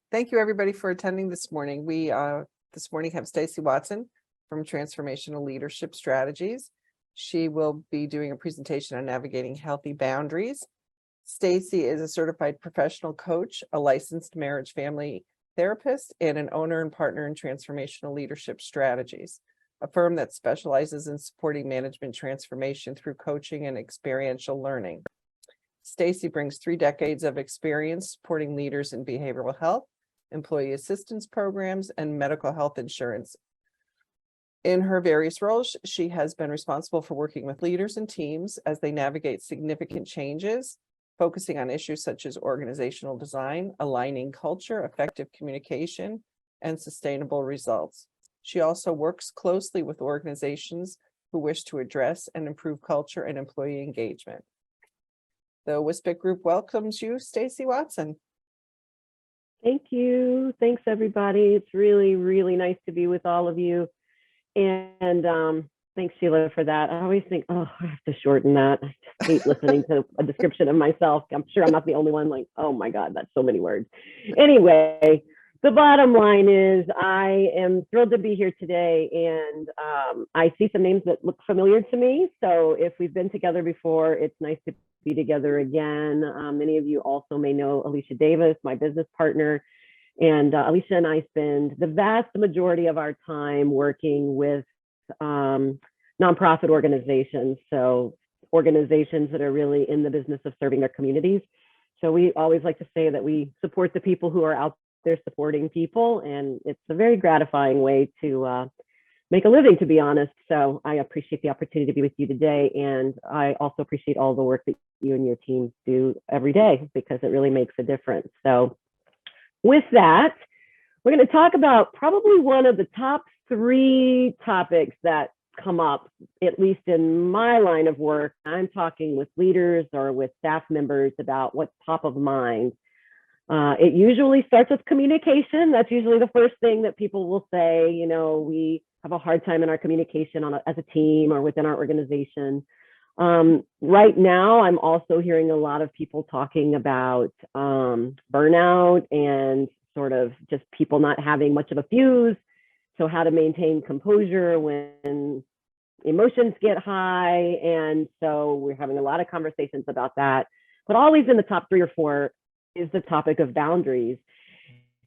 Thank you, everybody, for attending this morning. We this morning have Stacie Watson from Transformational Leadership Strategies. She will be doing a presentation on navigating healthy boundaries. Stacie is a certified professional coach, a licensed marriage family therapist, and an owner and partner in Transformational Leadership Strategies, a firm that specializes in supporting management transformation through coaching and experiential learning. Stacie brings 3 decades of experience supporting leaders in behavioral health, employee assistance programs, and medical health insurance. In her various roles, she has been responsible for working with leaders and teams as they navigate significant changes, focusing on issues such as organizational design, aligning culture, effective communication, and sustainable results. She also works closely with organizations who wish to address and improve culture and employee engagement. The WSPIC Group welcomes you, Stacie Watson. Thank you. Thanks, everybody. It's really, really nice to be with all of you. And thanks, Sheila, for that. I always think, oh, I have to shorten that. I just hate listening to a description of myself. I'm sure I'm not the only one. Like, oh my God, that's so many words. Anyway, the bottom line is I am thrilled to be here today, and I see some names that look familiar to me. So if we've been together before, it's nice to be together again. Many of you also may know Alicia Davis, my business partner. And Alicia and I spend the vast majority of our time working with nonprofit organizations. So organizations that are really in the business of serving their communities. So we always like to say that we support the people who are out there supporting people. And it's a very gratifying way to make a living, to be honest. So I appreciate the opportunity to be with you today. And I also appreciate all the work that you and your teams do every day, because it really makes a difference. So with that, we're going to talk about probably one of the top 3 topics that come up, at least in my line of work. I'm talking with leaders or with staff members about what's top of mind. It usually starts with communication. That's usually the first thing that people will say. You know, we have a hard time in our communication as a team or within our organization. Right now, I'm also hearing a lot of people talking about burnout and sort of just people not having much of a fuse. So how to maintain composure when emotions get high. And so we're having a lot of conversations about that. But always in the top 3 or 4 is the topic of boundaries.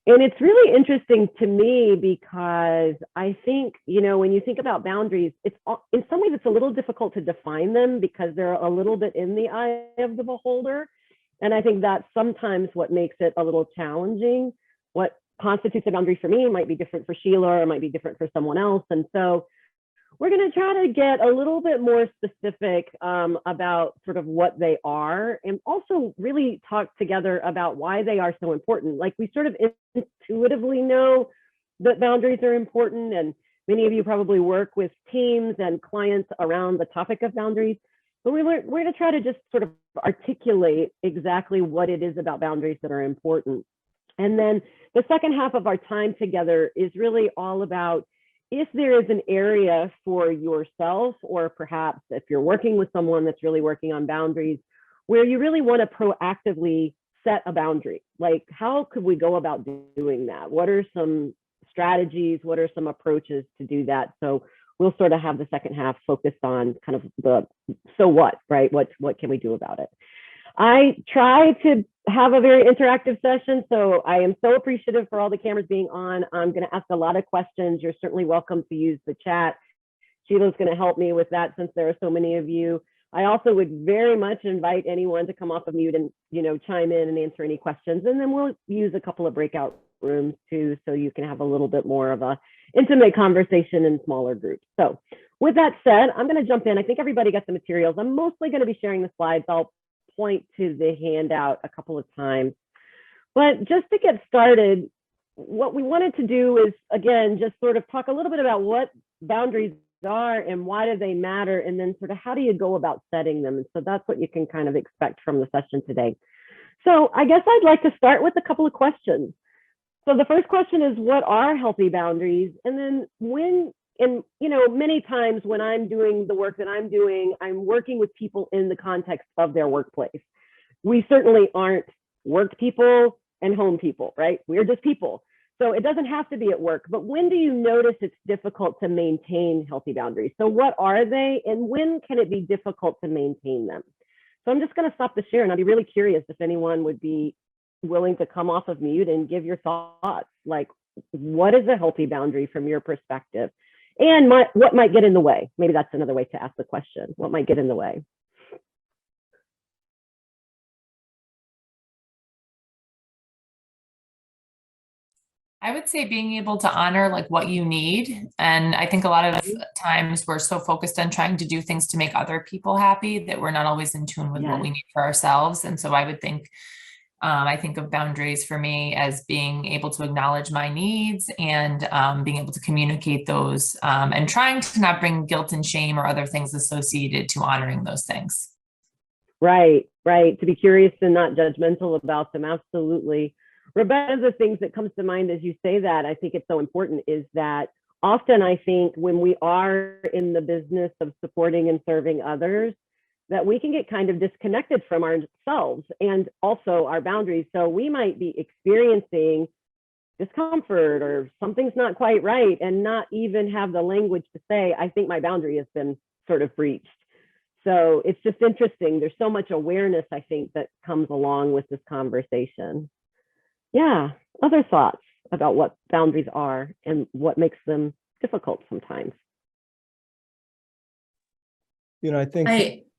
And it's really interesting to me because I think, you know, when you think about boundaries, it's in some ways it's a little difficult to define them because they're a little bit in the eye of the beholder. And I think that's sometimes what makes it a little challenging. What constitutes a boundary for me might be different for Sheila, or it might be different for someone else. And so we're going to try to get a little bit more specific about sort of what they are, and also really talk together about why they are so important. Like, we sort of intuitively know that boundaries are important, and many of you probably work with teams and clients around the topic of boundaries. But we're going to try to just sort of articulate exactly what it is about boundaries that are important. And then the second half of our time together is really all about if there is an area for yourself, or perhaps if you're working with someone that's really working on boundaries, where you really want to proactively set a boundary. Like, how could we go about doing that? What are some strategies? What are some approaches to do that? So we'll sort of have the second half focused on kind of the so what, right? What can we do about it? I try to have a very interactive session, so I am so appreciative for all the cameras being on. I'm going to ask a lot of questions. You're certainly welcome to use the chat. Sheila's going to help me with that since there are so many of you. I also would very much invite anyone to come off of mute and, you know, chime in and answer any questions. And then we'll use a couple of breakout rooms too, so you can have a little bit more of a intimate conversation in smaller groups. So with that said, I'm going to jump in. I think everybody got the materials. I'm mostly going to be sharing the slides. I'll point to the handout a couple of times. But just to get started, what we wanted to do is, again, just sort of talk a little bit about what boundaries are and why do they matter, and then sort of how do you go about setting them. And so that's what you can kind of expect from the session today. So I guess I'd like to start with a couple of questions. So the first question is, what are healthy boundaries? And then many times when I'm doing the work that I'm doing, I'm working with people in the context of their workplace. We certainly aren't work people. and home people, right? We're just people. So it doesn't have to be at work, but when do you notice it's difficult to maintain healthy boundaries? So what are they, and when can it be difficult to maintain them? So I'm just going to stop the share, and I'd be really curious if anyone would be willing to come off of mute and give your thoughts. Like, what is a healthy boundary from your perspective? And what might get in the way? Maybe that's another way to ask the question. What might get in the way? I would say being able to honor like what you need. And I think a lot of times we're so focused on trying to do things to make other people happy that we're not always in tune with what we need for ourselves. And so I would think, I think of boundaries for me as being able to acknowledge my needs and being able to communicate those and trying to not bring guilt and shame or other things associated to honoring those things. Right. To be curious and not judgmental about them. Absolutely. Rebecca, one of the things that comes to mind as you say that, I think it's so important, is that often I think when we are in the business of supporting and serving others, that we can get kind of disconnected from ourselves and also our boundaries. So we might be experiencing discomfort or something's not quite right and not even have the language to say, I think my boundary has been sort of breached. So it's just interesting. There's so much awareness, I think, that comes along with this conversation. Yeah, other thoughts about what boundaries are and what makes them difficult sometimes. I think.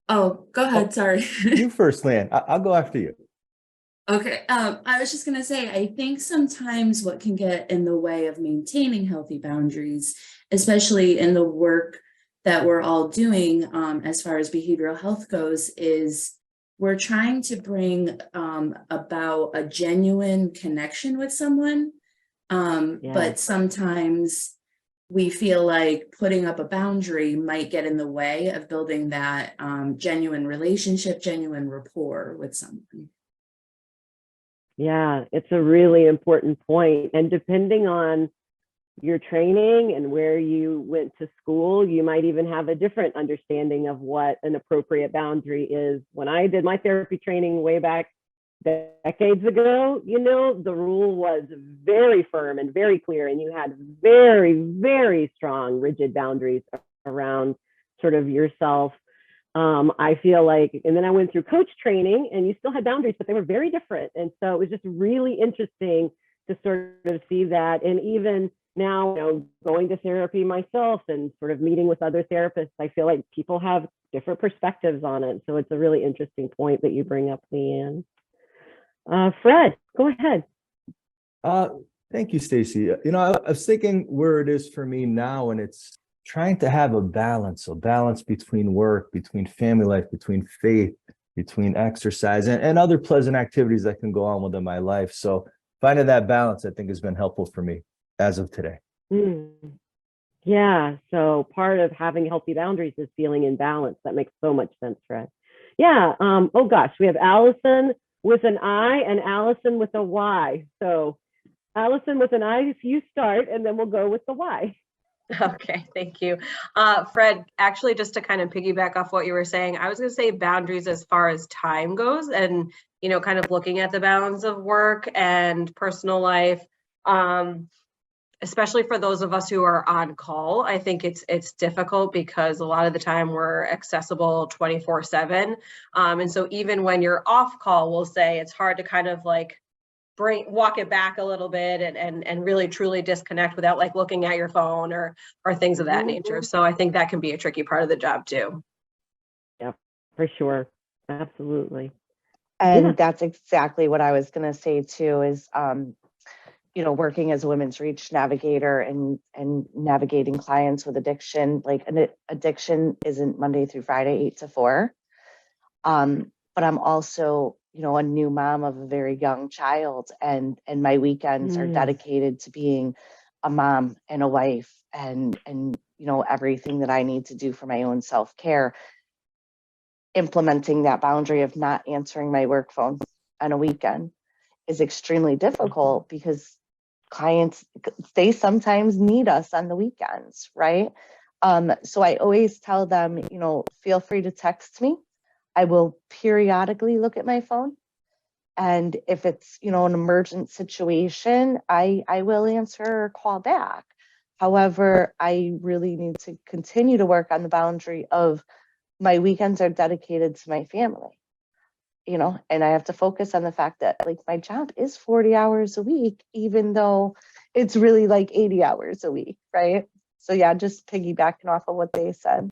Go ahead. Sorry. You first, Lan. I'll go after you. Okay. I was just going to say, I think sometimes what can get in the way of maintaining healthy boundaries, especially in the work that we're all doing as far as behavioral health goes, is we're trying to bring about a genuine connection with someone. But sometimes we feel like putting up a boundary might get in the way of building that genuine relationship, genuine rapport with someone. Yeah, it's a really important point. And depending on your training and where you went to school, you might even have a different understanding of what an appropriate boundary is. When I did my therapy training way back decades ago, the rule was very firm and very clear, and you had very, very strong, rigid boundaries around sort of yourself. I feel like, and then I went through coach training and you still had boundaries, but they were very different. And so it was just really interesting to sort of see that. And even now, going to therapy myself and sort of meeting with other therapists, I feel like people have different perspectives on it. So it's a really interesting point that you bring up, Leanne. Fred, go ahead. Thank you, Stacie. I was thinking where it is for me now, and it's trying to have a balance between work, between family life, between faith, between exercise, and other pleasant activities that can go on within my life. So finding that balance, I think, has been helpful for me as of today. Yeah, so part of having healthy boundaries is feeling in balance. That makes so much sense, Fred. Yeah, oh gosh, we have Allison with an I and Allison with a Y. So Allison with an I, if you start, and then we'll go with the Y. Okay, thank you. Fred, actually, just to kind of piggyback off what you were saying, I was going to say boundaries as far as time goes and, kind of looking at the balance of work and personal life, especially for those of us who are on call. I think it's difficult because a lot of the time we're accessible 24/7. And so even when you're off call, we'll say it's hard to kind of like walk it back a little bit and really truly disconnect without like looking at your phone or things of that nature. So I think that can be a tricky part of the job too. Yeah, for sure. Absolutely. And that's exactly what I was going to say too, is, working as a women's reach navigator and navigating clients with addiction. Like an addiction isn't Monday through Friday, 8 to 4. But I'm also, a new mom of a very young child, and my weekends are dedicated to being a mom and a wife and everything that I need to do for my own self-care. Implementing that boundary of not answering my work phone on a weekend is extremely difficult because clients, they sometimes need us on the weekends, right? So I always tell them, feel free to text me. I will periodically look at my phone And if it's, an emergent situation, I will answer or call back. However, I really need to continue to work on the boundary of my weekends are dedicated to my family, and I have to focus on the fact that like my job is 40 hours a week, even though it's really like 80 hours a week, right? So yeah, just piggybacking off of what they said.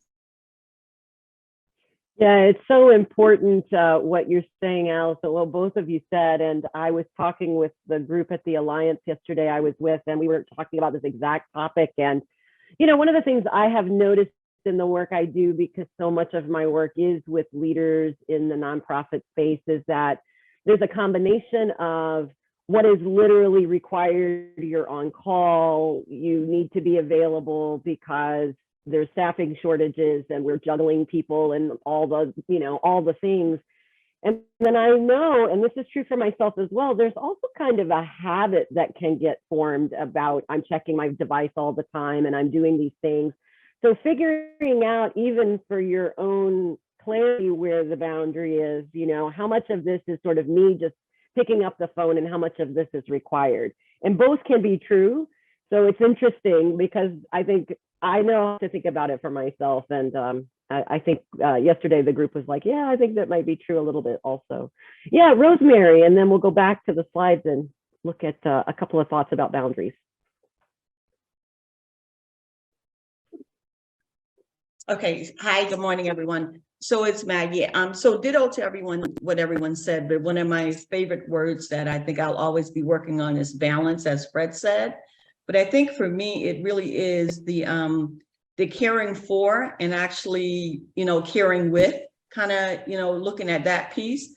Yeah, it's so important what you're saying, Allison. Well, both of you said, and I was talking with the group at the Alliance yesterday I was with, and we were talking about this exact topic. And, one of the things I have noticed in the work I do, because so much of my work is with leaders in the nonprofit space, is that there's a combination of what is literally required. You're on call, you need to be available because there's staffing shortages and we're juggling people and all the things. And then I know, and this is true for myself as well, there's also kind of a habit that can get formed about I'm checking my device all the time and I'm doing these things. So figuring out, even for your own clarity, where the boundary is, how much of this is sort of me just picking up the phone and how much of this is required. And both can be true. So it's interesting because I think I know how to think about it for myself. And I think yesterday the group was like, yeah, I think that might be true a little bit also. Yeah, Rosemary, and then we'll go back to the slides and look at a couple of thoughts about boundaries. Okay. Hi, good morning, everyone. So it's Maggie. So ditto to everyone, what everyone said, but one of my favorite words that I think I'll always be working on is balance, as Fred said. But I think for me, it really is the caring for and actually, caring with, kind of, looking at that piece.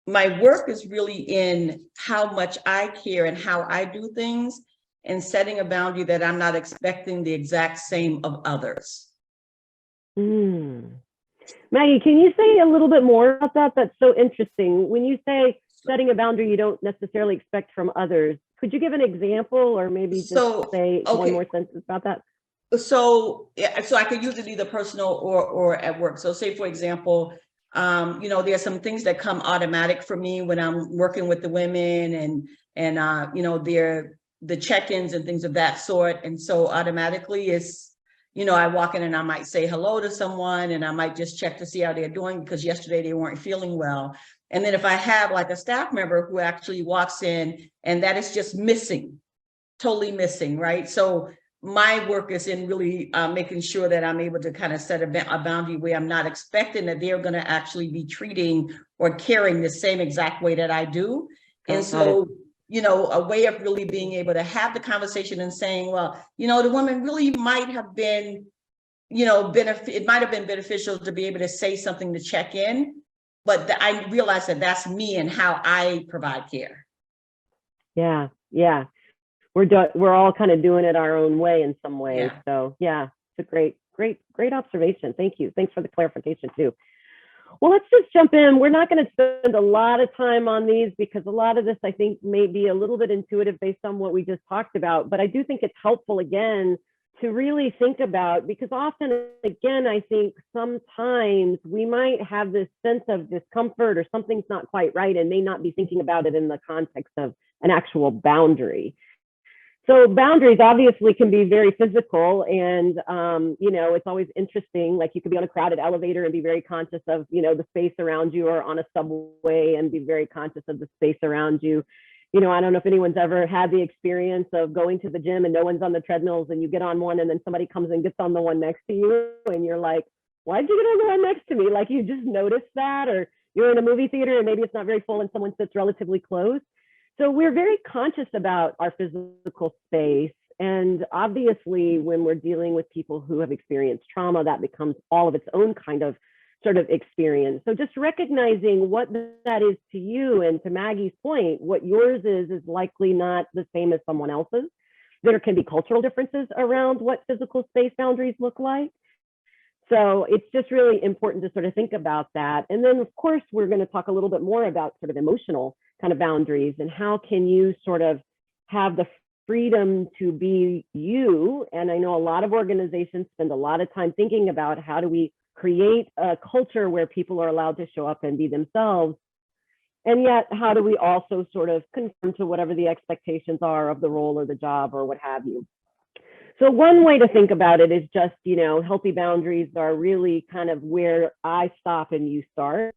My work is really in how much I care and how I do things, and setting a boundary that I'm not expecting the exact same of others. Maggie, can you say a little bit more about that? That's so interesting. When you say setting a boundary you don't necessarily expect from others, could you give an example or maybe just say one more sentence about that? So I could use it either personal or at work. So say, for example, there's some things that come automatic for me when I'm working with the women and they're the check-ins and things of that sort. And so automatically it's, I walk in and I might say hello to someone and I might just check to see how they're doing because yesterday they weren't feeling well. And then if I have like a staff member who actually walks in and that is just missing, totally missing, right? So my work is in really making sure that I'm able to kind of set a boundary where I'm not expecting that they're going to actually be treating or caring the same exact way that I do. And so a way of really being able to have the conversation and saying, well, the woman really might have been, it might have been beneficial to be able to say something to check in, but I realize that that's me and how I provide care. Yeah. We're all kind of doing it our own way in some ways. Yeah. So yeah, it's a great observation. Thank you. Thanks for the clarification too. Well, let's just jump in. We're not going to spend a lot of time on these because a lot of this, I think, may be a little bit intuitive based on what we just talked about. But I do think it's helpful, again, to really think about, because often, again, I think sometimes we might have this sense of discomfort or something's not quite right and may not be thinking about it in the context of an actual boundary. So boundaries obviously can be very physical, and it's always interesting. Like you could be on a crowded elevator and be very conscious of the space around you, or on a subway and be very conscious of the space around you. I don't know if anyone's ever had the experience of going to the gym and no one's on the treadmills, and you get on one and then somebody comes and gets on the one next to you, and you're like, why'd you get on the one next to me? Like you just noticed that. Or you're in a movie theater and maybe it's not very full and someone sits relatively close. So we're very conscious about our physical space. And obviously, when we're dealing with people who have experienced trauma, that becomes all of its own kind of sort of experience. So just recognizing what that is to you, and to Maggie's point, what yours is likely not the same as someone else's. There can be cultural differences around what physical space boundaries look like. So it's just really important to sort of think about that. And then, of course, we're going to talk a little bit more about sort of emotional kind of boundaries and how can you sort of have the freedom to be you. And I know a lot of organizations spend a lot of time thinking about how do we create a culture where people are allowed to show up and be themselves. And yet, how do we also sort of conform to whatever the expectations are of the role or the job or what have you? So one way to think about it is just, healthy boundaries are really kind of where I stop and you start.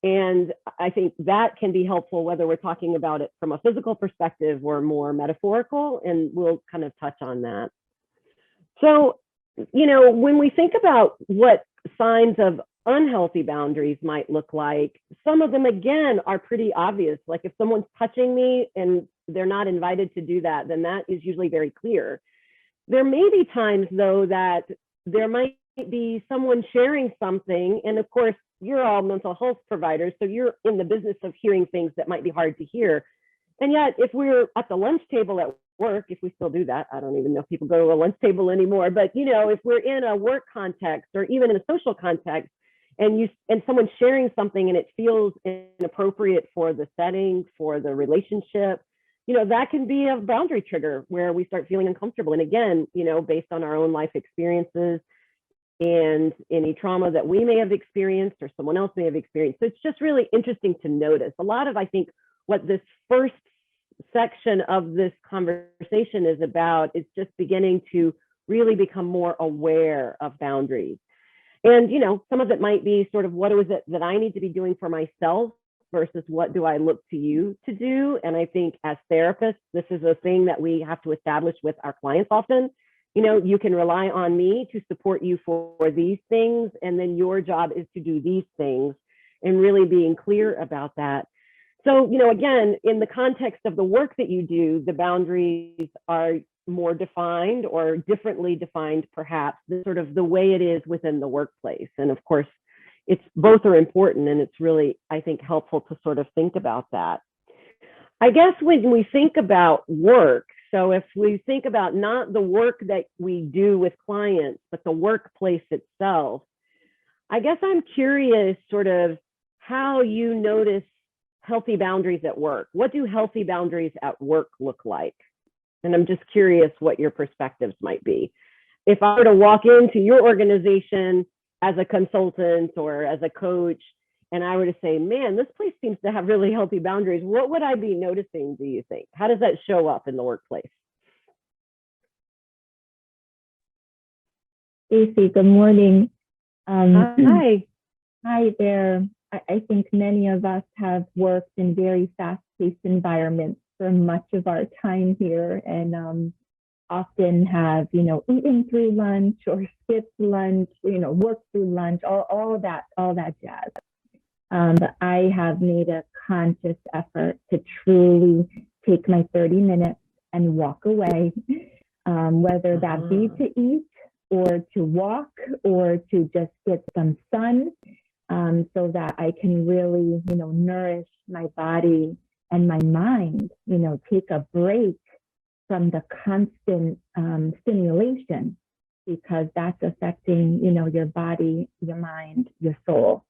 And I think that can be helpful, whether we're talking about it from a physical perspective or more metaphorical, and we'll kind of touch on that. So, when we think about what signs of unhealthy boundaries might look like, some of them, again, are pretty obvious. Like if someone's touching me and they're not invited to do that, then that is usually very clear. There may be times, though, that there might be someone sharing something. And of course, you're all mental health providers, so you're in the business of hearing things that might be hard to hear. And yet, if we're at the lunch table at work, if we still do that, I don't even know if people go to a lunch table anymore, but if we're in a work context or even in a social context, and someone's sharing something and it feels inappropriate for the setting, for the relationship, that can be a boundary trigger where we start feeling uncomfortable. And again, based on our own life experiences and any trauma that we may have experienced or someone else may have experienced. So it's just really interesting to notice. A lot of, I think, what this first section of this conversation is about is just beginning to really become more aware of boundaries. And, some of it might be sort of what is it that I need to be doing for myself versus what do I look to you to do? And I think as therapists, this is a thing that we have to establish with our clients often. You can rely on me to support you for these things, and then your job is to do these things, and really being clear about that. So, again, in the context of the work that you do, the boundaries are more defined or differently defined, perhaps, sort of the way it is within the workplace. And of course, both are important, and it's really, I think, helpful to sort of think about that. I guess when we think about work, so if we think about not the work that we do with clients, but the workplace itself, I guess I'm curious sort of how you notice healthy boundaries at work. What do healthy boundaries at work look like? And I'm just curious what your perspectives might be. If I were to walk into your organization as a consultant or as a coach, and I were to say, man, this place seems to have really healthy boundaries, what would I be noticing, do you think? How does that show up in the workplace? Stacie, good morning. Hi. Hi there. I think many of us have worked in very fast-paced environments for much of our time here, and often have, eaten through lunch or skipped lunch, worked through lunch, all that jazz. But I have made a conscious effort to truly take my 30 minutes and walk away, whether that be to eat or to walk or to just get some sun, so that I can really, nourish my body and my mind, take a break from the constant stimulation, because that's affecting, your body, your mind, your soul.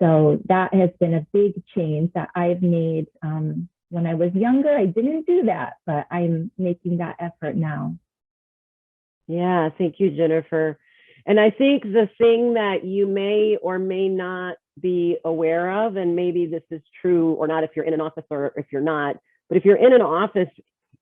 So that has been a big change that I've made. When I was younger, I didn't do that, but I'm making that effort now. Yeah, thank you, Jennifer. And I think the thing that you may or may not be aware of, and maybe this is true or not if you're in an office or if you're not, but if you're in an office,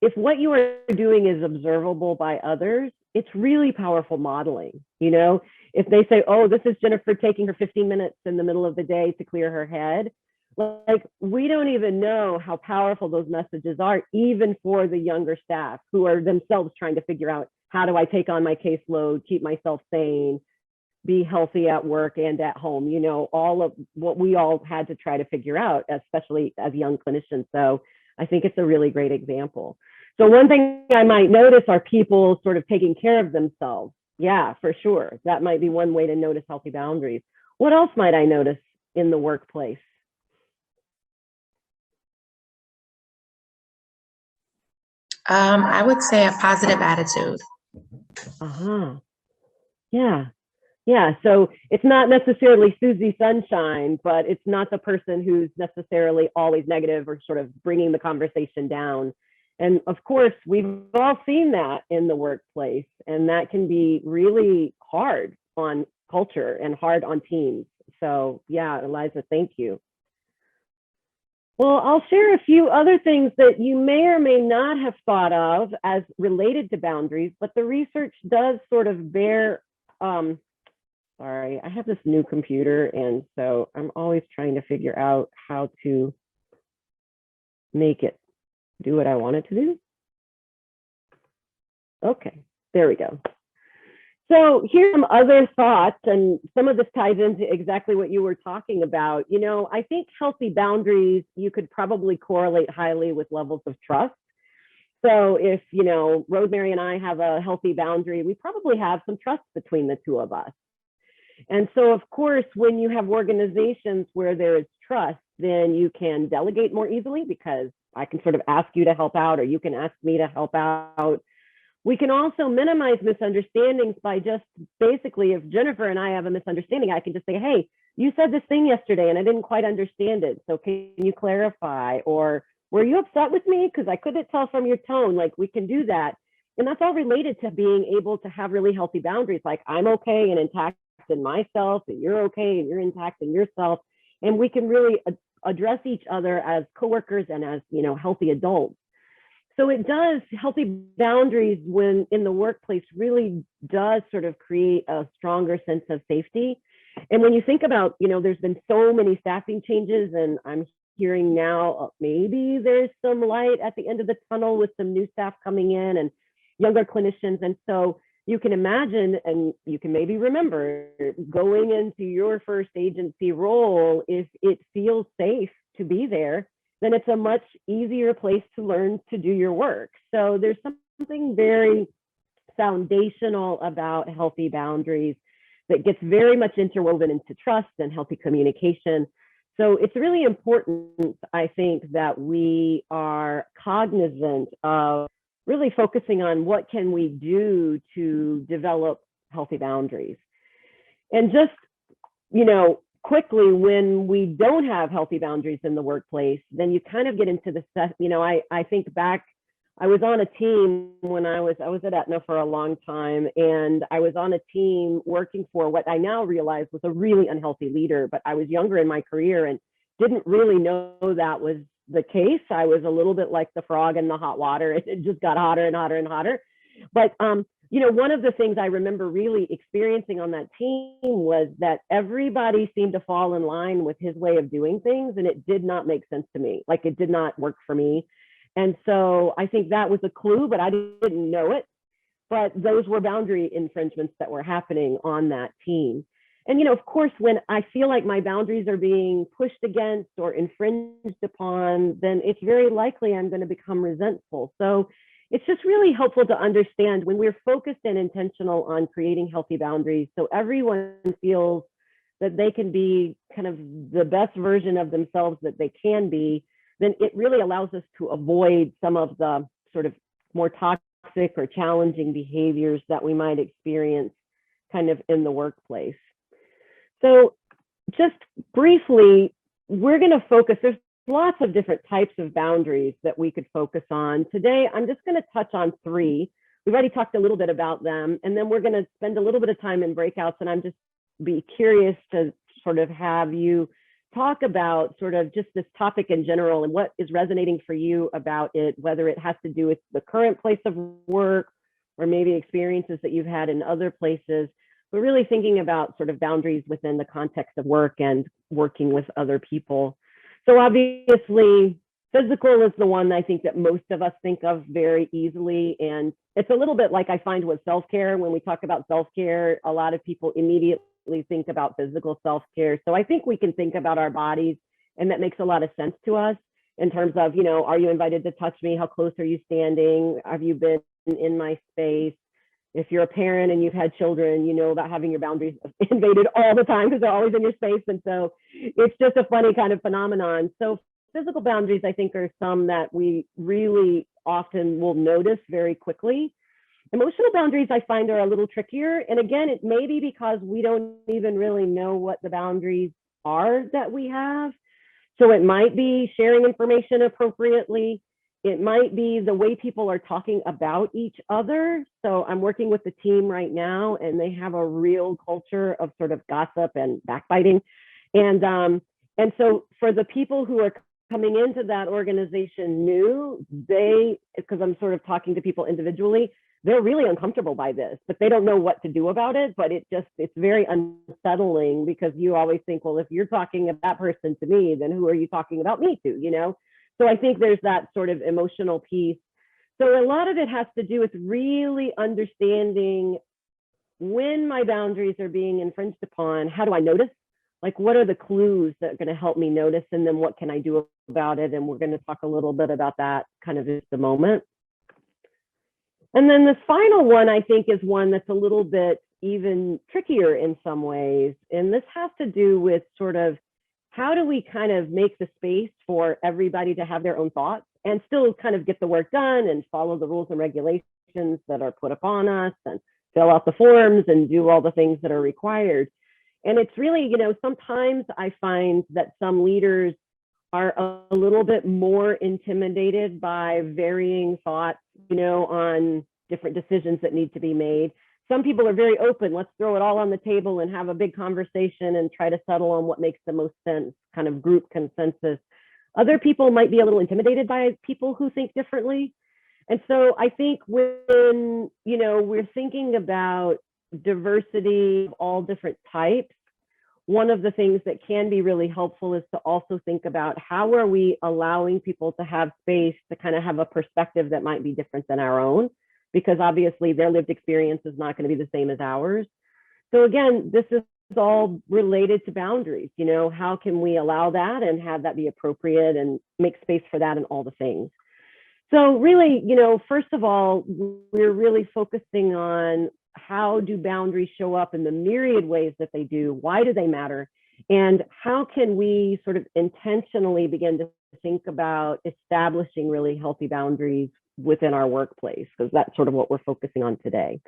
if what you are doing is observable by others, it's really powerful modeling. If they say, oh, this is Jennifer taking her 15 minutes in the middle of the day to clear her head, like we don't even know how powerful those messages are, even for the younger staff who are themselves trying to figure out, how do I take on my caseload, keep myself sane, be healthy at work and at home, all of what we all had to try to figure out, especially as young clinicians. So I think it's a really great example. So one thing I might notice are people sort of taking care of themselves. Yeah, for sure. That might be one way to notice healthy boundaries. What else might I notice in the workplace? I would say a positive attitude. Yeah. So it's not necessarily Susie Sunshine, but it's not the person who's necessarily always negative or sort of bringing the conversation down. And of course, we've all seen that in the workplace, and that can be really hard on culture and hard on teams. So yeah, Eliza, thank you. Well, I'll share a few other things that you may or may not have thought of as related to boundaries, but the research does sort of bear, sorry, I have this new computer, and so I'm always trying to figure out how to make it do what I want it to do. Okay, there we go. So here's some other thoughts, and some of this ties into exactly what you were talking about. You know, I think healthy boundaries, you could probably correlate highly with levels of trust. So if, you know, Rosemary and I have a healthy boundary, we probably have some trust between the two of us. And so, of course, when you have organizations where there is trust, then you can delegate more easily because I can sort of ask you to help out, or you can ask me to help out. We can also minimize misunderstandings by just basically, if Jennifer and I have a misunderstanding, I can just say, hey, you said this thing yesterday and I didn't quite understand it. So can you clarify? Or were you upset with me? Because I couldn't tell from your tone. Like, we can do that. And that's all related to being able to have really healthy boundaries. Like, I'm okay and intact in myself, and you're okay and you're intact in yourself. And we can really address each other as coworkers and as, you know, healthy adults. So it does, healthy boundaries when in the workplace really does sort of create a stronger sense of safety. And when you think about, you know, there's been so many staffing changes, and I'm hearing now maybe there's some light at the end of the tunnel with some new staff coming in and younger clinicians. And so you can imagine, and you can maybe remember, going into your first agency role, if it feels safe to be there, then it's a much easier place to learn to do your work. So there's something very foundational about healthy boundaries that gets very much interwoven into trust and healthy communication. So it's really important, I think, that we are cognizant of really focusing on what can we do to develop healthy boundaries. And just, you know, quickly, when we don't have healthy boundaries in the workplace, then you kind of get into the, you know, I think back, I was on a team when I was at Aetna for a long time, and I was on a team working for what I now realize was a really unhealthy leader, but I was younger in my career and didn't really know that was the case. I was a little bit like the frog in the hot water. It just got hotter and hotter and hotter. But you know, one of the things I remember really experiencing on that team was that everybody seemed to fall in line with his way of doing things, and it did not make sense to me. Like, it did not work for me. And so I think that was a clue, but I didn't know it. But those were boundary infringements that were happening on that team. And, you know, of course, when I feel like my boundaries are being pushed against or infringed upon, then it's very likely I'm going to become resentful. So it's just really helpful to understand when we're focused and intentional on creating healthy boundaries, so everyone feels that they can be kind of the best version of themselves that they can be, then it really allows us to avoid some of the sort of more toxic or challenging behaviors that we might experience kind of in the workplace. So just briefly, we're going to focus, there's lots of different types of boundaries that we could focus on. Today, I'm just going to touch on 3. We've already talked a little bit about them, and then we're going to spend a little bit of time in breakouts, and I'm just be curious to sort of have you talk about sort of just this topic in general and what is resonating for you about it, whether it has to do with the current place of work or maybe experiences that you've had in other places, but really thinking about sort of boundaries within the context of work and working with other people. So obviously, physical is the one I think that most of us think of very easily. And it's a little bit like I find with self-care. When we talk about self-care, a lot of people immediately think about physical self-care. So I think we can think about our bodies, and that makes a lot of sense to us in terms of, you know, are you invited to touch me? How close are you standing? Have you been in my space? If you're a parent and you've had children, you know about having your boundaries invaded all the time because they're always in your space. And so it's just a funny kind of phenomenon. So physical boundaries, I think, are some that we really often will notice very quickly. Emotional boundaries, I find, are a little trickier. And again, it may be because we don't even really know what the boundaries are that we have. So it might be sharing information appropriately. It might be the way people are talking about each other. So I'm working with the team right now, and they have a real culture of sort of gossip and backbiting. And so for the people who are coming into that organization new, because I'm sort of talking to people individually, they're really uncomfortable by this, but they don't know what to do about it. But it's very unsettling, because you always think, well, if you're talking about that person to me, then who are you talking about me to, you know? So I think there's that sort of emotional piece. So a lot of it has to do with really understanding when my boundaries are being infringed upon. How do I notice? Like, what are the clues that are going to help me notice? And then what can I do about it? And we're going to talk a little bit about that kind of in just a moment. And then the final one, I think, is one that's a little bit even trickier in some ways. And this has to do with sort of, how do we kind of make the space for everybody to have their own thoughts and still kind of get the work done and follow the rules and regulations that are put upon us and fill out the forms and do all the things that are required. And it's really, you know, sometimes I find that some leaders are a little bit more intimidated by varying thoughts, you know, on different decisions that need to be made. Some people are very open. Let's throw it all on the table and have a big conversation and try to settle on what makes the most sense, kind of group consensus. Other people might be a little intimidated by people who think differently. And so I think when, you know, we're thinking about diversity of all different types, one of the things that can be really helpful is to also think about, how are we allowing people to have space to kind of have a perspective that might be different than our own, because obviously their lived experience is not going to be the same as ours. So again, this is all related to boundaries. You know, how can we allow that and have that be appropriate and make space for that and all the things. So really, you know, first of all, we're really focusing on, how do boundaries show up in the myriad ways that they do? Why do they matter? And how can we sort of intentionally begin to think about establishing really healthy boundaries within our workplace? Because that's sort of what we're focusing on today.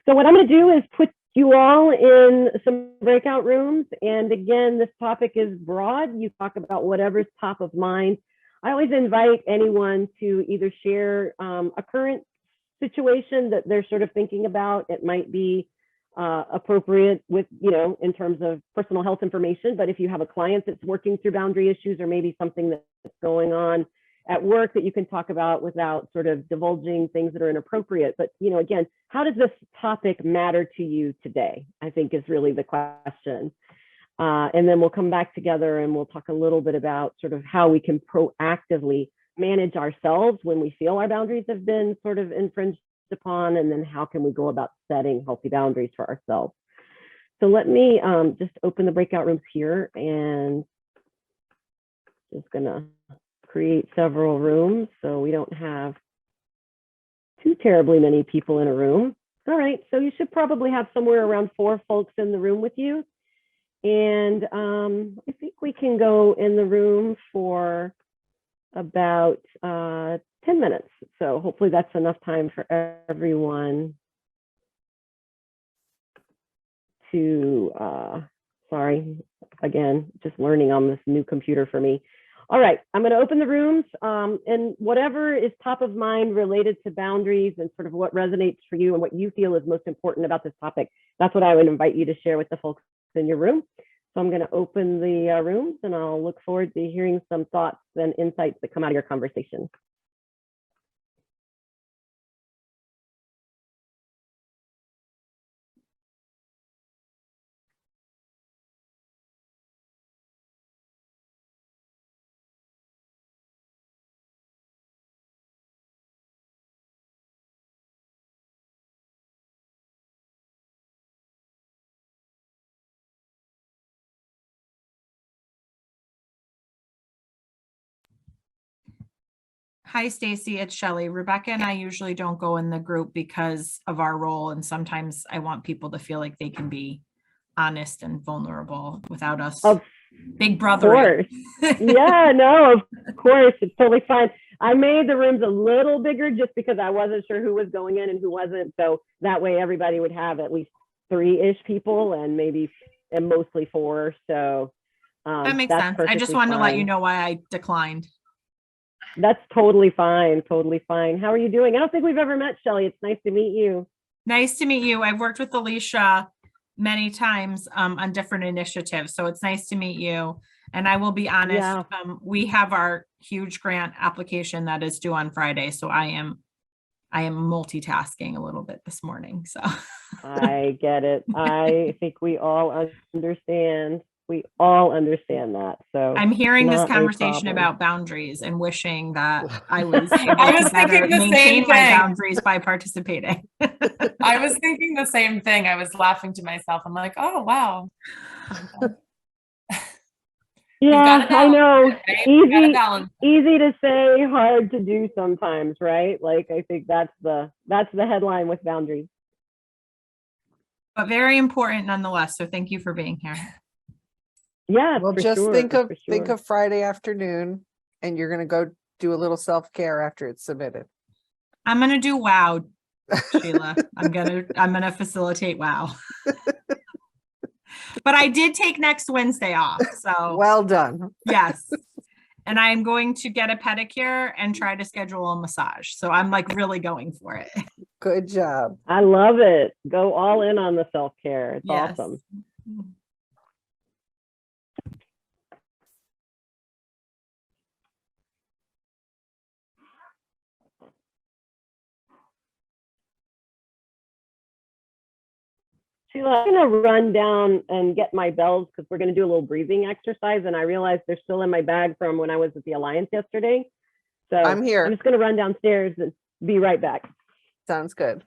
So what I'm going to do is put you all in some breakout rooms. And again, this topic is broad. You talk about whatever's top of mind. I always invite anyone to either share a current situation that they're sort of thinking about. It might be appropriate with, you know, in terms of personal health information, but if you have a client that's working through boundary issues, or maybe something that's going on at work that you can talk about without sort of divulging things that are inappropriate. But, you know, again, how does this topic matter to you today? I think is really the question. And then we'll come back together and we'll talk a little bit about sort of how we can proactively manage ourselves when we feel our boundaries have been sort of infringed upon, and then how can we go about setting healthy boundaries for ourselves. So let me just open the breakout rooms here, and just gonna create several rooms so we don't have too terribly many people in a room. All right, so you should probably have somewhere around 4 folks in the room with you. And I think we can go in the room for about 10 minutes. So hopefully that's enough time for everyone to, sorry, again, just learning on this new computer for me. All right, I'm going to open the rooms, and whatever is top of mind related to boundaries and sort of what resonates for you and what you feel is most important about this topic, that's what I would invite you to share with the folks in your room. So I'm going to open the rooms, and I'll look forward to hearing some thoughts and insights that come out of your conversation. Hi, Stacie, it's Shelley. Rebecca and I usually don't go in the group because of our role. And sometimes I want people to feel like they can be honest and vulnerable without us. Of Big brother. course. Yeah, no, of course. It's totally fine. I made the rooms a little bigger just because I wasn't sure who was going in and who wasn't. So that way everybody would have at least 3-ish people, and maybe and mostly 4. So That makes sense. I just wanted to let you know why I declined. That's totally fine. Totally fine. How are you doing? I don't think we've ever met, Shelley. It's nice to meet you. Nice to meet you. I've worked with Alicia many times on different initiatives. So it's nice to meet you. And I will be honest, Yeah. we have our huge grant application that is due on Friday. So I am multitasking a little bit this morning. So I get it. I think we all understand. We all understand that. So I'm hearing this not a conversation problem. about boundaries and wishing that I was able I was to better thinking the maintain same my thing. boundaries by participating. I was thinking the same thing. I was laughing to myself. I'm like, oh, wow. Yeah, I know. Balance. Easy to say, hard to do sometimes, right? Like I think that's the headline with boundaries. But very important nonetheless. So thank you for being here. Yeah, Well, for just sure, think for sure. of Friday afternoon, and you're gonna go do a little self-care after it's submitted. I'm gonna do WOW, Sheila. I'm gonna facilitate WOW. But I did take next Wednesday off. So Well done. yes. And I'm going to get a pedicure and try to schedule a massage. So I'm like really going for it. Good job. I love it. Go all in on the self-care. It's Yes. awesome. Sheila, I'm gonna run down and get my bells because we're gonna do a little breathing exercise, and I realized they're still in my bag from when I was at the Alliance yesterday. So I'm here. I'm just gonna run downstairs and be right back. Sounds good.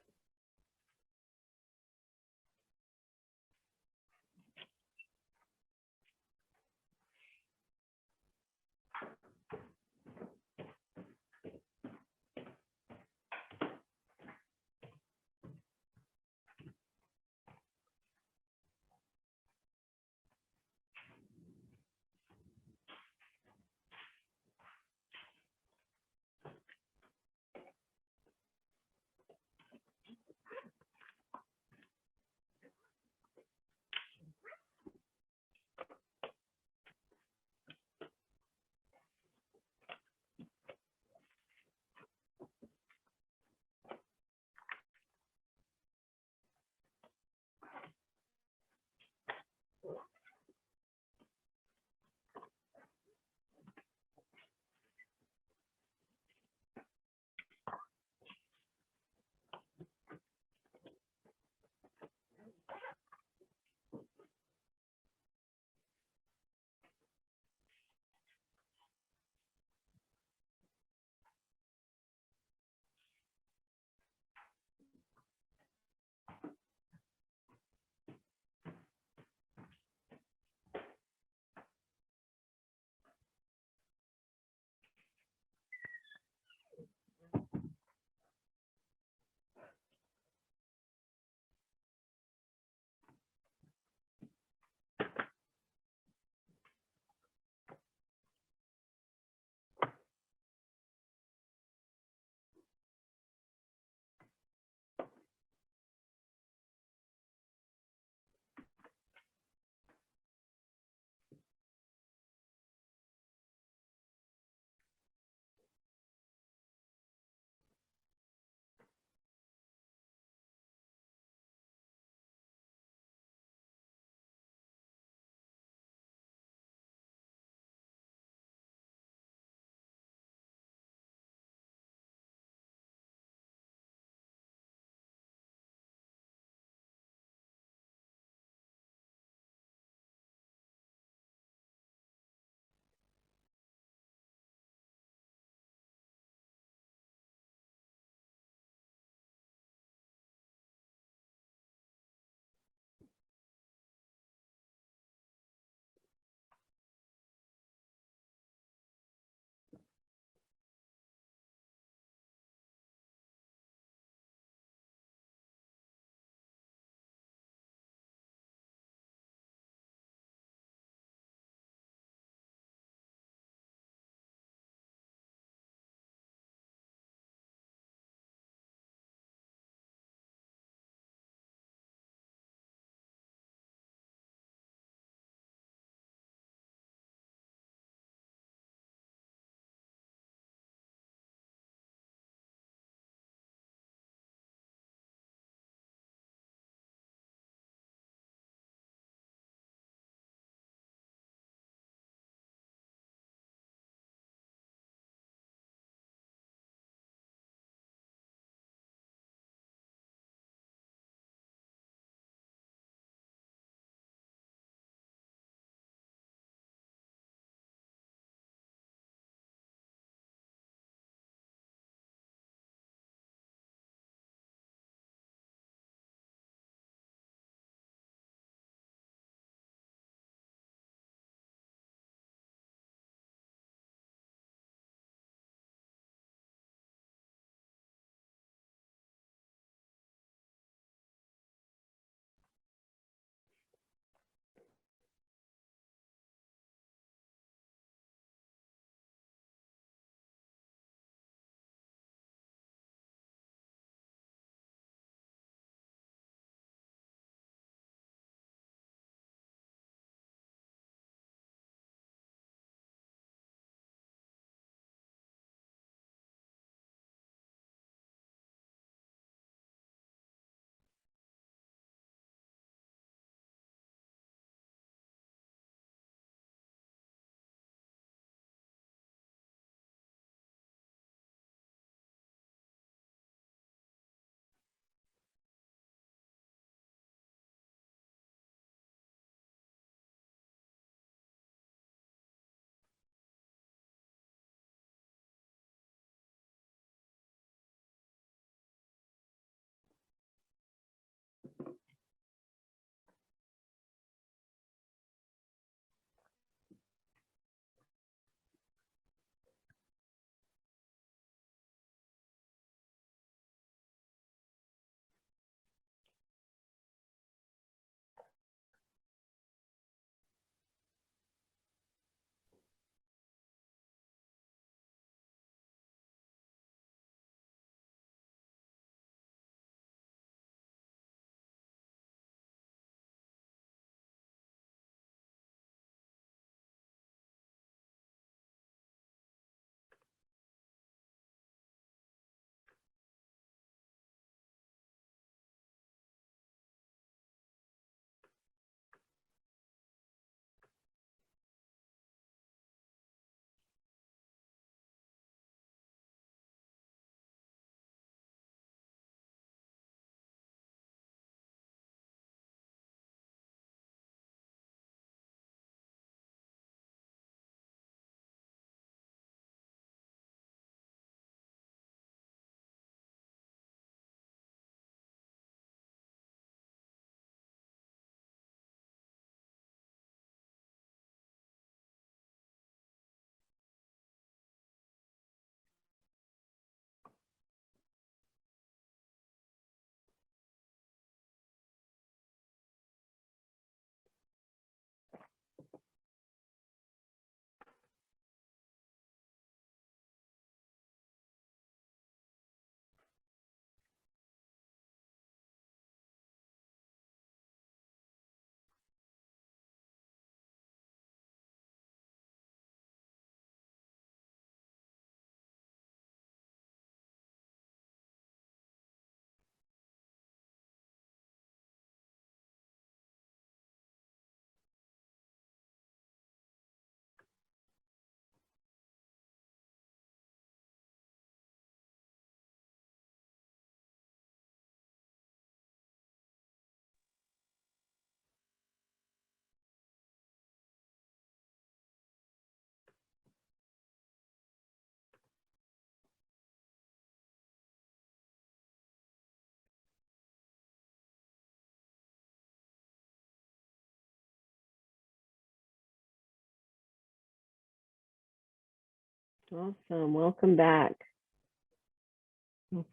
Awesome. Welcome back.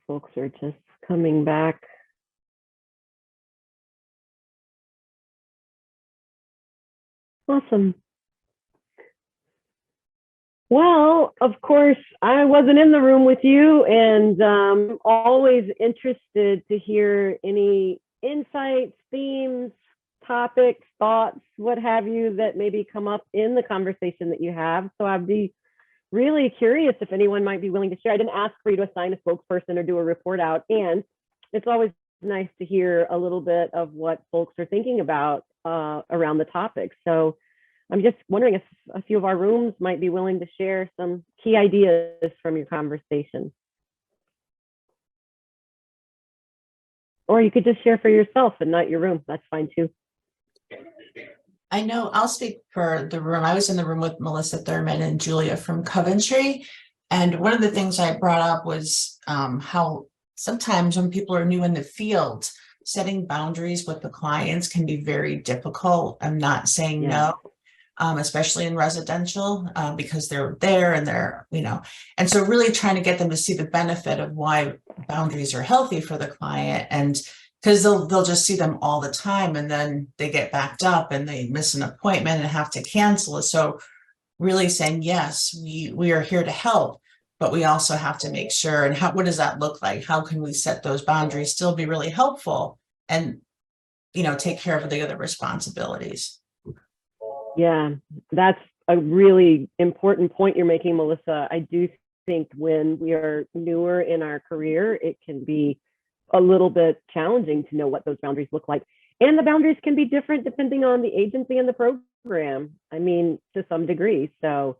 Folks are just coming back. Awesome. Well, of course, I wasn't in the room with you, and always interested to hear any insights, themes, topics, thoughts, what have you, that maybe come up in the conversation that you have. So I'd be really curious if anyone might be willing to share. I didn't ask for you to assign a spokesperson or do a report out, and it's always nice to hear a little bit of what folks are thinking about around the topic. So I'm just wondering if a few of our rooms might be willing to share some key ideas from your conversation. Or you could just share for yourself and not your room. That's fine too. I know I'll speak for the room. I was in the room with Melissa Thurman and Julia from Coventry. And one of the things I brought up was how sometimes when people are new in the field, setting boundaries with the clients can be very difficult. I'm not saying no, especially in residential, because they're there and they're, and so really trying to get them to see the benefit of why boundaries are healthy for the client. And because they'll just see them all the time, and then they get backed up and they miss an appointment and have to cancel it. So really saying, yes, we are here to help, but we also have to make sure, and what does that look like? How can we set those boundaries, still be really helpful, and take care of the other responsibilities? Yeah, that's a really important point you're making, Melissa. I do think when we are newer in our career, it can be a little bit challenging to know what those boundaries look like. And the boundaries can be different depending on the agency and the program. I mean, to some degree. So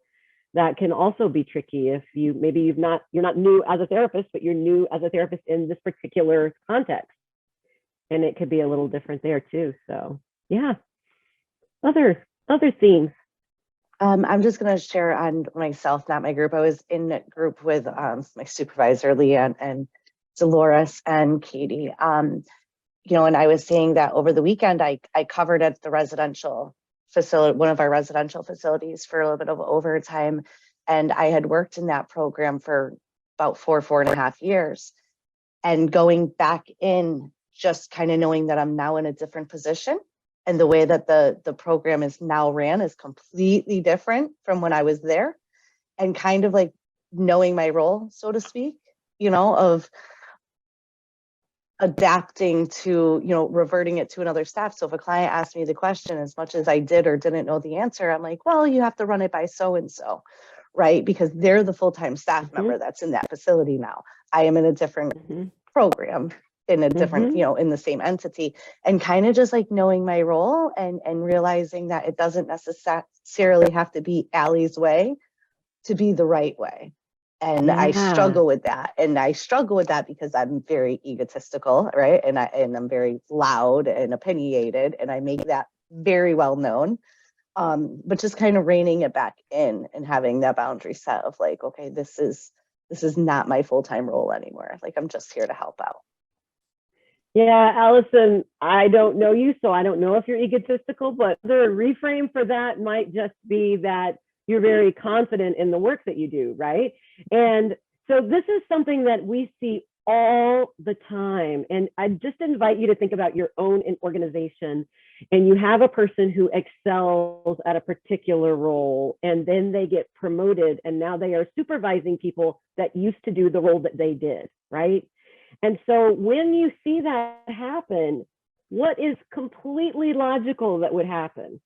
that can also be tricky if you're not new as a therapist, but you're new as a therapist in this particular context. And it could be a little different there too. So yeah. Other themes. I'm just going to share on myself, not my group. I was in a group with my supervisor, Leanne, and Dolores and Katie. And I was saying that over the weekend, I covered at the residential facility, one of our residential facilities, for a little bit of overtime. And I had worked in that program for about 4.5 years. And going back in, just kind of knowing that I'm now in a different position, and the way that the program is now ran is completely different from when I was there, and kind of like knowing my role, so to speak, of adapting to, reverting it to another staff. So if a client asked me the question, as much as I did or didn't know the answer, I'm like, well, you have to run it by so-and-so, right? Because they're the full-time staff member that's in that facility now. I am in a different program, in a different, in the same entity, and kind of just like knowing my role and realizing that it doesn't necessarily have to be Allie's way to be the right way. And I struggle with that. And I struggle with that because I'm very egotistical, right? And I'm very loud and opinionated, and I make that very well known. But just kind of reining it back in and having that boundary set of like, okay, this is not my full-time role anymore. Like, I'm just here to help out. Yeah, Allison, I don't know you, so I don't know if you're egotistical, but the reframe for that might just be that you're very confident in the work that you do, right? And so this is something that we see all the time. And I just invite you to think about your own organization, and you have a person who excels at a particular role, and then they get promoted, and now they are supervising people that used to do the role that they did, right? And so when you see that happen, what is completely logical that would happen?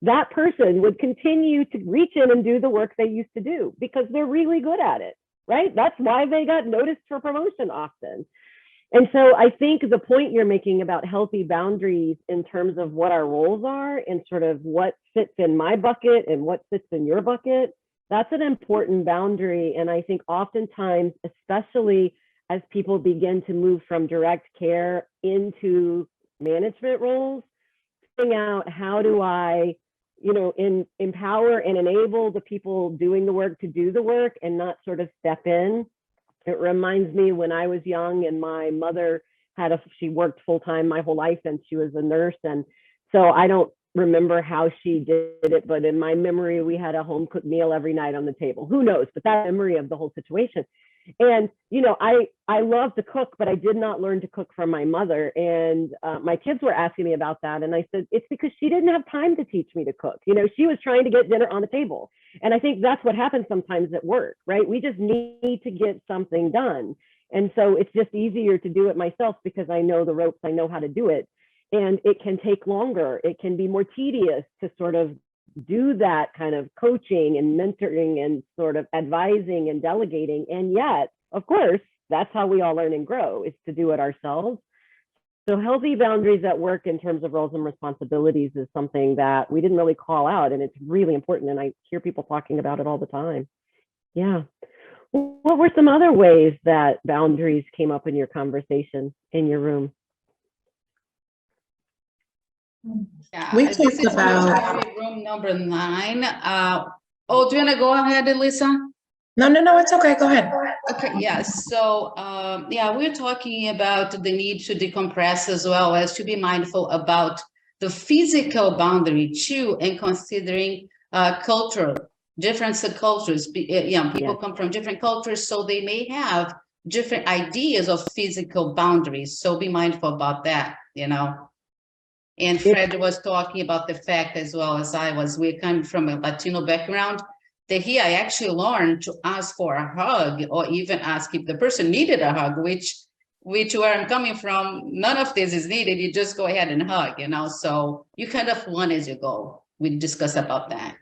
That person would continue to reach in and do the work they used to do because they're really good at it, right? That's why they got noticed for promotion often. And so I think the point you're making about healthy boundaries in terms of what our roles are and sort of what fits in my bucket and what fits in your bucket, that's an important boundary. And I think oftentimes, especially as people begin to move from direct care into management roles, figuring out how do I, empower and enable the people doing the work to do the work and not sort of step in. It reminds me when I was young and my mother she worked full time my whole life, and she was a nurse. And so I don't remember how she did it, but in my memory, we had a home cooked meal every night on the table. Who knows? But that memory of the whole situation. And, you know, I love to cook, but I did not learn to cook from my mother. And my kids were asking me about that. And I said, it's because she didn't have time to teach me to cook. You know, she was trying to get dinner on the table. And I think that's what happens sometimes at work, right? We just need to get something done. And so it's just easier to do it myself because I know the ropes, I know how to do it. And it can take longer. It can be more tedious to sort of do that kind of coaching and mentoring and sort of advising and delegating. And yet, of course, that's how we all learn and grow, is to do it ourselves. So healthy boundaries at work in terms of roles and responsibilities is something that we didn't really call out, and it's really important. And I hear people talking about it all the time. Yeah. What were some other ways that boundaries came up in your conversation in your room? Yeah, We this talked is about- room number 9. Oh, do you want to go ahead, Elisa? No, it's okay. Go ahead. Okay, yeah, so, yeah, we're talking about the need to decompress as well as to be mindful about the physical boundary too, and considering cultural, different cultures. You know, people come from different cultures, so they may have different ideas of physical boundaries. So be mindful about that, you know. And Fred was talking about the fact, as well as I was, we come from a Latino background, that here I actually learned to ask for a hug, or even ask if the person needed a hug, which where I'm coming from, none of this is needed. You just go ahead and hug, you know, so you kind of learn as you go. We discuss about that.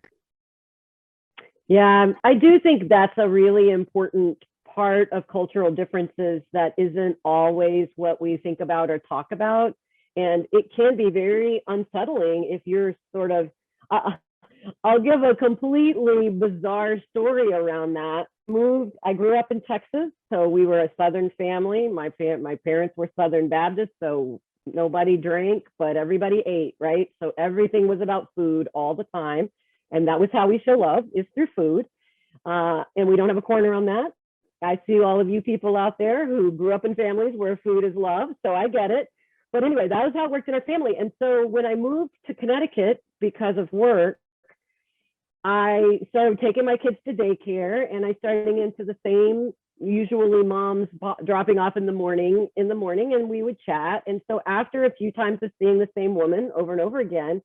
Yeah, I do think that's a really important part of cultural differences that isn't always what we think about or talk about. And it can be very unsettling if you're sort of, I'll give a completely bizarre story around that. I grew up in Texas, so we were a Southern family. My parents were Southern Baptists, so nobody drank, but everybody ate, right? So everything was about food all the time. And that was how we show love, is through food. And we don't have a corner on that. I see all of you people out there who grew up in families where food is love, so I get it. But anyway, that was how it worked in our family. And so when I moved to Connecticut because of work, I started taking my kids to daycare, and I started getting into the same, usually moms dropping off in the morning, and we would chat. And so after a few times of seeing the same woman over and over again,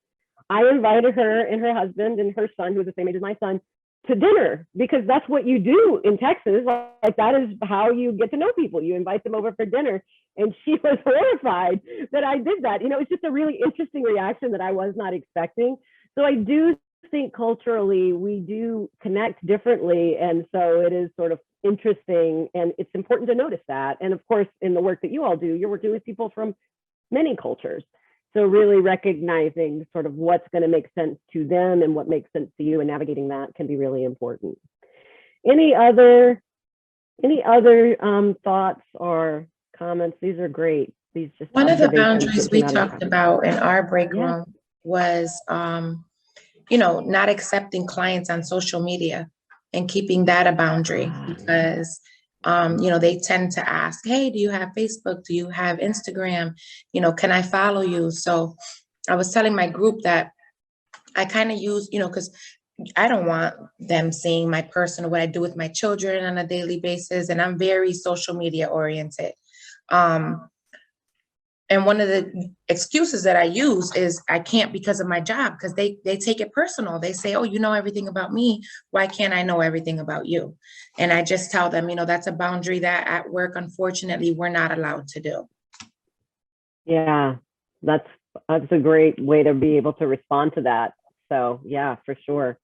I invited her and her husband and her son, who was the same age as my son, to dinner, because that's what you do in Texas. Like, that is how you get to know people. You invite them over for dinner. And she was horrified that I did that. You know, it's just a really interesting reaction that I was not expecting. So I do think culturally we do connect differently. And so it is sort of interesting, and it's important to notice that. And of course, in the work that you all do, you're working with people from many cultures. So really recognizing sort of what's going to make sense to them and what makes sense to you, and navigating that can be really important. Any other thoughts or comments? These are great. These just One of the boundaries we talked about in our break room was, you know, not accepting clients on social media and keeping that a boundary, because you know, they tend to ask, hey, do you have Facebook? Do you have Instagram? You know, can I follow you? So I was telling my group that I kind of use, you know, because I don't want them seeing my personal, what I do with my children on a daily basis. And I'm very social media oriented. And one of the excuses that I use is I can't because of my job, because they take it personal. They say, oh, you know everything about me. Why can't I know everything about you? And I just tell them, you know, that's a boundary that at work, unfortunately, we're not allowed to do. Yeah, that's a great way to be able to respond to that. So yeah, for sure.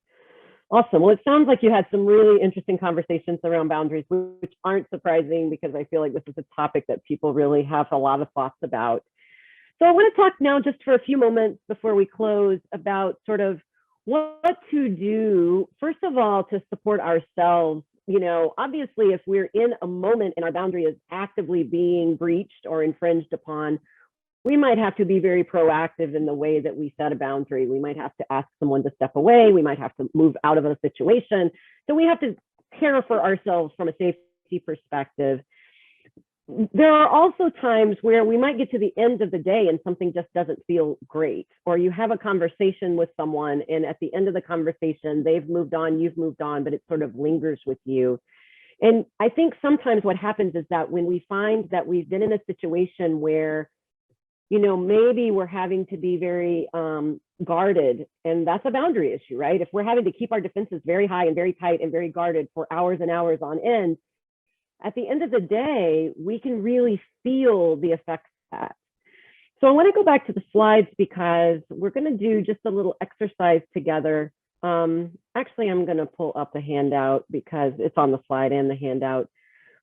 Awesome. Well, it sounds like you had some really interesting conversations around boundaries, which aren't surprising, because I feel like this is a topic that people really have a lot of thoughts about. So I want to talk now, just for a few moments before we close, about sort of what to do, first of all, to support ourselves. You know, obviously, if we're in a moment and our boundary is actively being breached or infringed upon, we might have to be very proactive in the way that we set a boundary. We might have to ask someone to step away. We might have to move out of a situation. So we have to care for ourselves from a safety perspective. there are also times where we might get to the end of the day and something just doesn't feel great, or you have a conversation with someone and at the end of the conversation, they've moved on, you've moved on, but it sort of lingers with you. And I think sometimes what happens is that when we find that we've been in a situation where, you know, maybe we're having to be very guarded, and that's a boundary issue, right? If we're having to keep our defenses very high and very tight and very guarded for hours and hours on end, at the end of the day, we can really feel the effects of that. So I want to go back to the slides because we're going to do just a little exercise together. Actually, I'm going to pull up the handout because it's on the slide and the handout.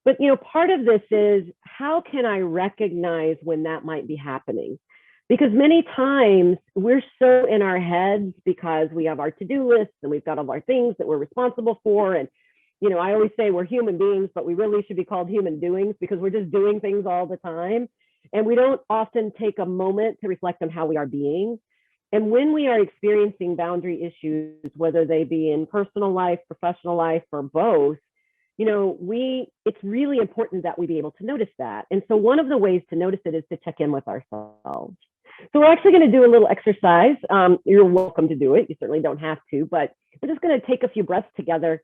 But, you know, part of this is how can I recognize when that might be happening? Because many times we're so in our heads because we have our to-do lists and we've got all our things that we're responsible for. And you know, I always say we're human beings, but we really should be called human doings because we're just doing things all the time. And we don't often take a moment to reflect on how we are being. And when we are experiencing boundary issues, whether they be in personal life, professional life, or both, you know, it's really important that we be able to notice that. And so one of the ways to notice it is to check in with ourselves. So we're actually going to do a little exercise. You're welcome to do it. You certainly don't have to, but we're just going to take a few breaths together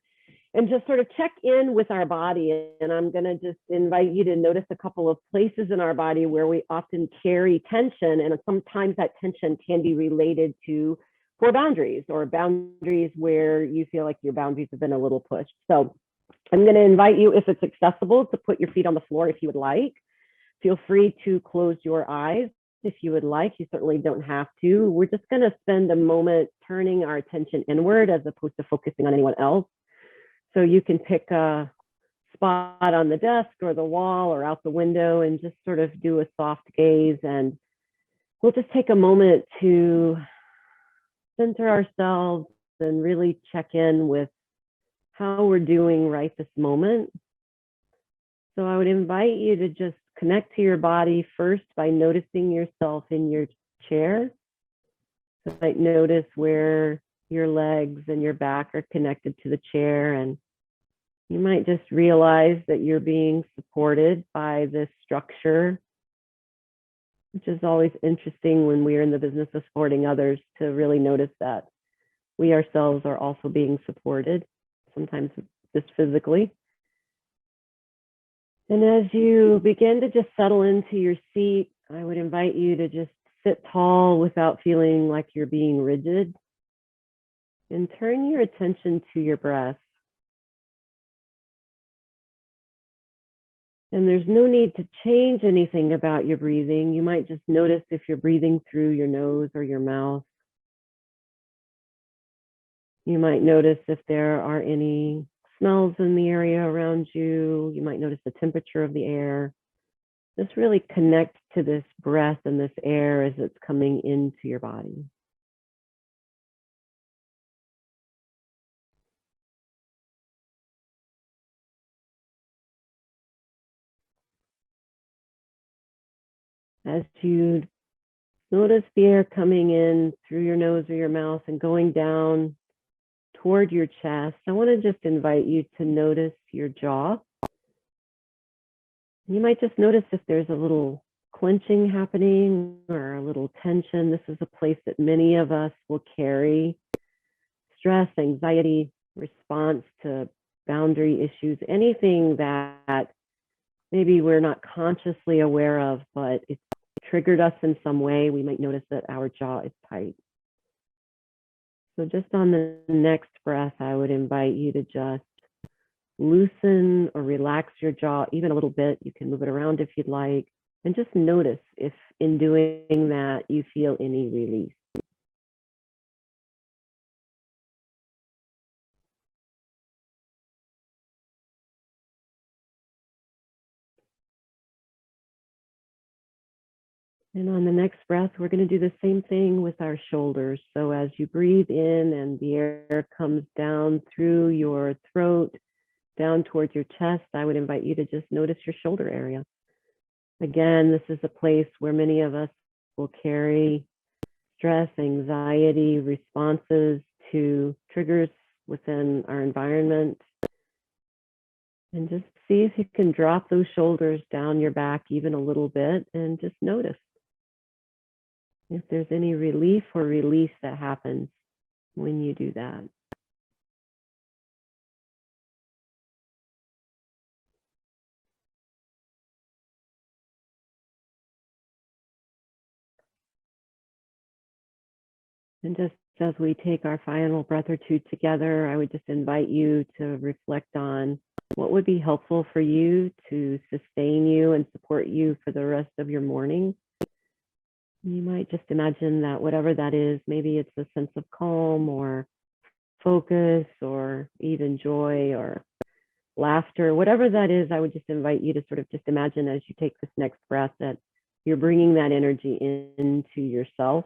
and just sort of check in with our body. And I'm going to just invite you to notice a couple of places in our body where we often carry tension. And sometimes that tension can be related to poor boundaries or boundaries where you feel like your boundaries have been a little pushed. So I'm going to invite you, if it's accessible, to put your feet on the floor if you would like. Feel free to close your eyes if you would like. You certainly don't have to. We're just going to spend a moment turning our attention inward as opposed to focusing on anyone else. So you can pick a spot on the desk or the wall or out the window and just sort of do a soft gaze. And we'll just take a moment to center ourselves and really check in with how we're doing right this moment. So I would invite you to just connect to your body first by noticing yourself in your chair. So you might notice where your legs and your back are connected to the chair, and you might just realize that you're being supported by this structure, which is always interesting when we're in the business of supporting others, to really notice that we ourselves are also being supported, sometimes just physically. And as you begin to just settle into your seat, I would invite you to just sit tall without feeling like you're being rigid. And turn your attention to your breath. And there's no need to change anything about your breathing. You might just notice if you're breathing through your nose or your mouth. You might notice if there are any smells in the area around you. You might notice the temperature of the air. Just really connect to this breath and this air as it's coming into your body. As you notice the air coming in through your nose or your mouth and going down toward your chest, I want to just invite you to notice your jaw. You might just notice if there's a little clenching happening or a little tension. This is a place that many of us will carry stress, anxiety, response to boundary issues, anything that maybe we're not consciously aware of, but it's triggered us in some way. We might notice that our jaw is tight. So just on the next breath, I would invite you to just loosen or relax your jaw even a little bit. You can move it around if you'd like, and just notice if in doing that you feel any release. And on the next breath, we're going to do the same thing with our shoulders. So as you breathe in and the air comes down through your throat, down towards your chest, I would invite you to just notice your shoulder area. Again, this is a place where many of us will carry stress, anxiety, responses to triggers within our environment. And just see if you can drop those shoulders down your back even a little bit and just notice if there's any relief or release that happens when you do that. And just as we take our final breath or two together, I would just invite you to reflect on what would be helpful for you to sustain you and support you for the rest of your morning. You might just imagine that whatever that is, maybe it's a sense of calm or focus or even joy or laughter, whatever that is, I would just invite you to sort of just imagine as you take this next breath that you're bringing that energy into yourself.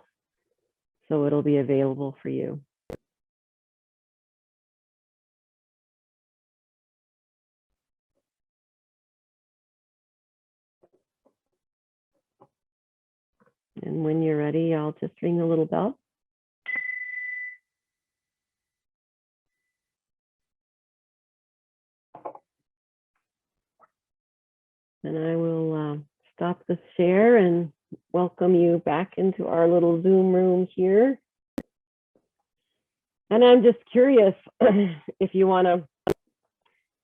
So it'll be available for you. And when you're ready, I'll just ring a little bell. And I will stop the share and welcome you back into our little Zoom room here. And I'm just curious if you want to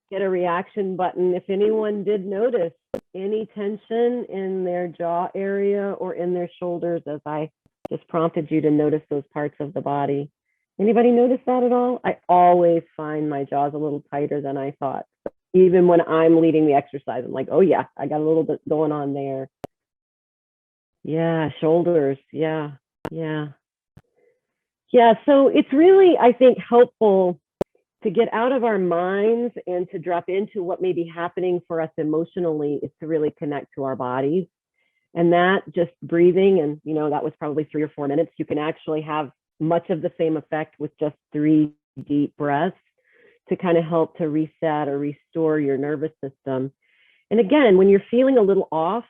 get a reaction button, if anyone did notice any tension in their jaw area or in their shoulders as I just prompted you to notice those parts of the body. Anybody notice that at all? I always find my jaws a little tighter than I thought. Even when I'm leading the exercise, I'm like, oh yeah, I got a little bit going on there. Yeah, shoulders. Yeah. So it's really, I think, helpful to get out of our minds and to drop into what may be happening for us emotionally is to really connect to our bodies. And that just breathing, and that was probably 3 or 4 minutes. You can actually have much of the same effect with just 3 deep breaths to kind of help to reset or restore your nervous system. And again, when you're feeling a little off,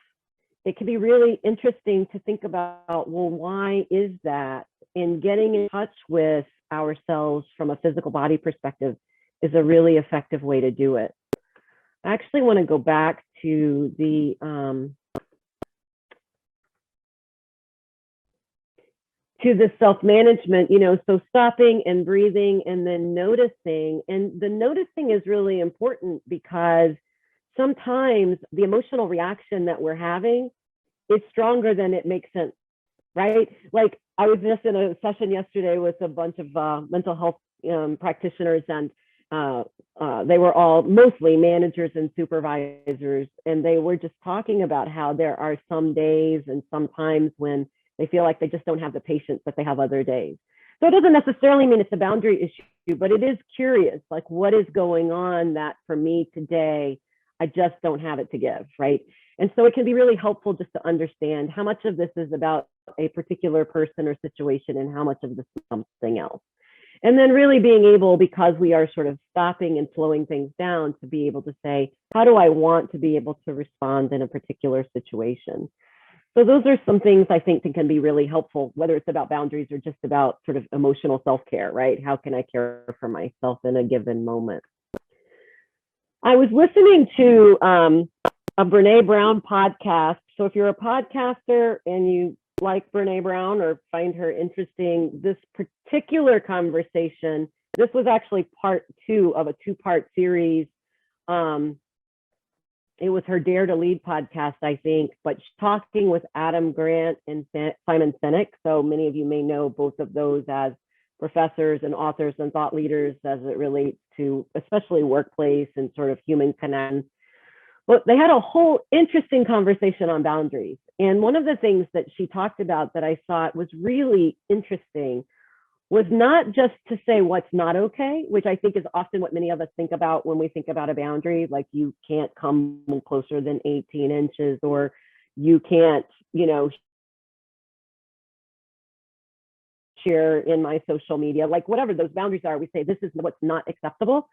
it can be really interesting to think about, well, why is that? And getting in touch with ourselves from a physical body perspective is a really effective way to do it. I actually want to go back to the self-management, so stopping and breathing and then noticing. And the noticing is really important because sometimes the emotional reaction that we're having is stronger than it makes sense, right? Like I was just in a session yesterday with a bunch of mental health practitioners, and they were all mostly managers and supervisors. And they were just talking about how there are some days and some times when they feel like they just don't have the patience that they have other days. So it doesn't necessarily mean it's a boundary issue, but it is curious, like what is going on that for me today, I just don't have it to give, right? And so it can be really helpful just to understand how much of this is about a particular person or situation and how much of this is something else. And then really being able, because we are sort of stopping and slowing things down, to be able to say, how do I want to be able to respond in a particular situation? So those are some things I think that can be really helpful, whether it's about boundaries or just about sort of emotional self-care, right? How can I care for myself in a given moment? I was listening to a Brene Brown podcast. So if you're a podcaster and you like Brene Brown or find her interesting, this particular conversation, this was actually part 2 of a 2-part series. It was her Dare to Lead podcast, I think, but she's talking with Adam Grant and Simon Sinek. So many of you may know both of those as professors and authors and thought leaders as it relates to especially workplace and sort of human connection. Well, they had a whole interesting conversation on boundaries. And one of the things that she talked about that I thought was really interesting was not just to say what's not okay, which I think is often what many of us think about when we think about a boundary, like you can't come closer than 18 inches, or you can't, share in my social media, like whatever those boundaries are, we say this is what's not acceptable.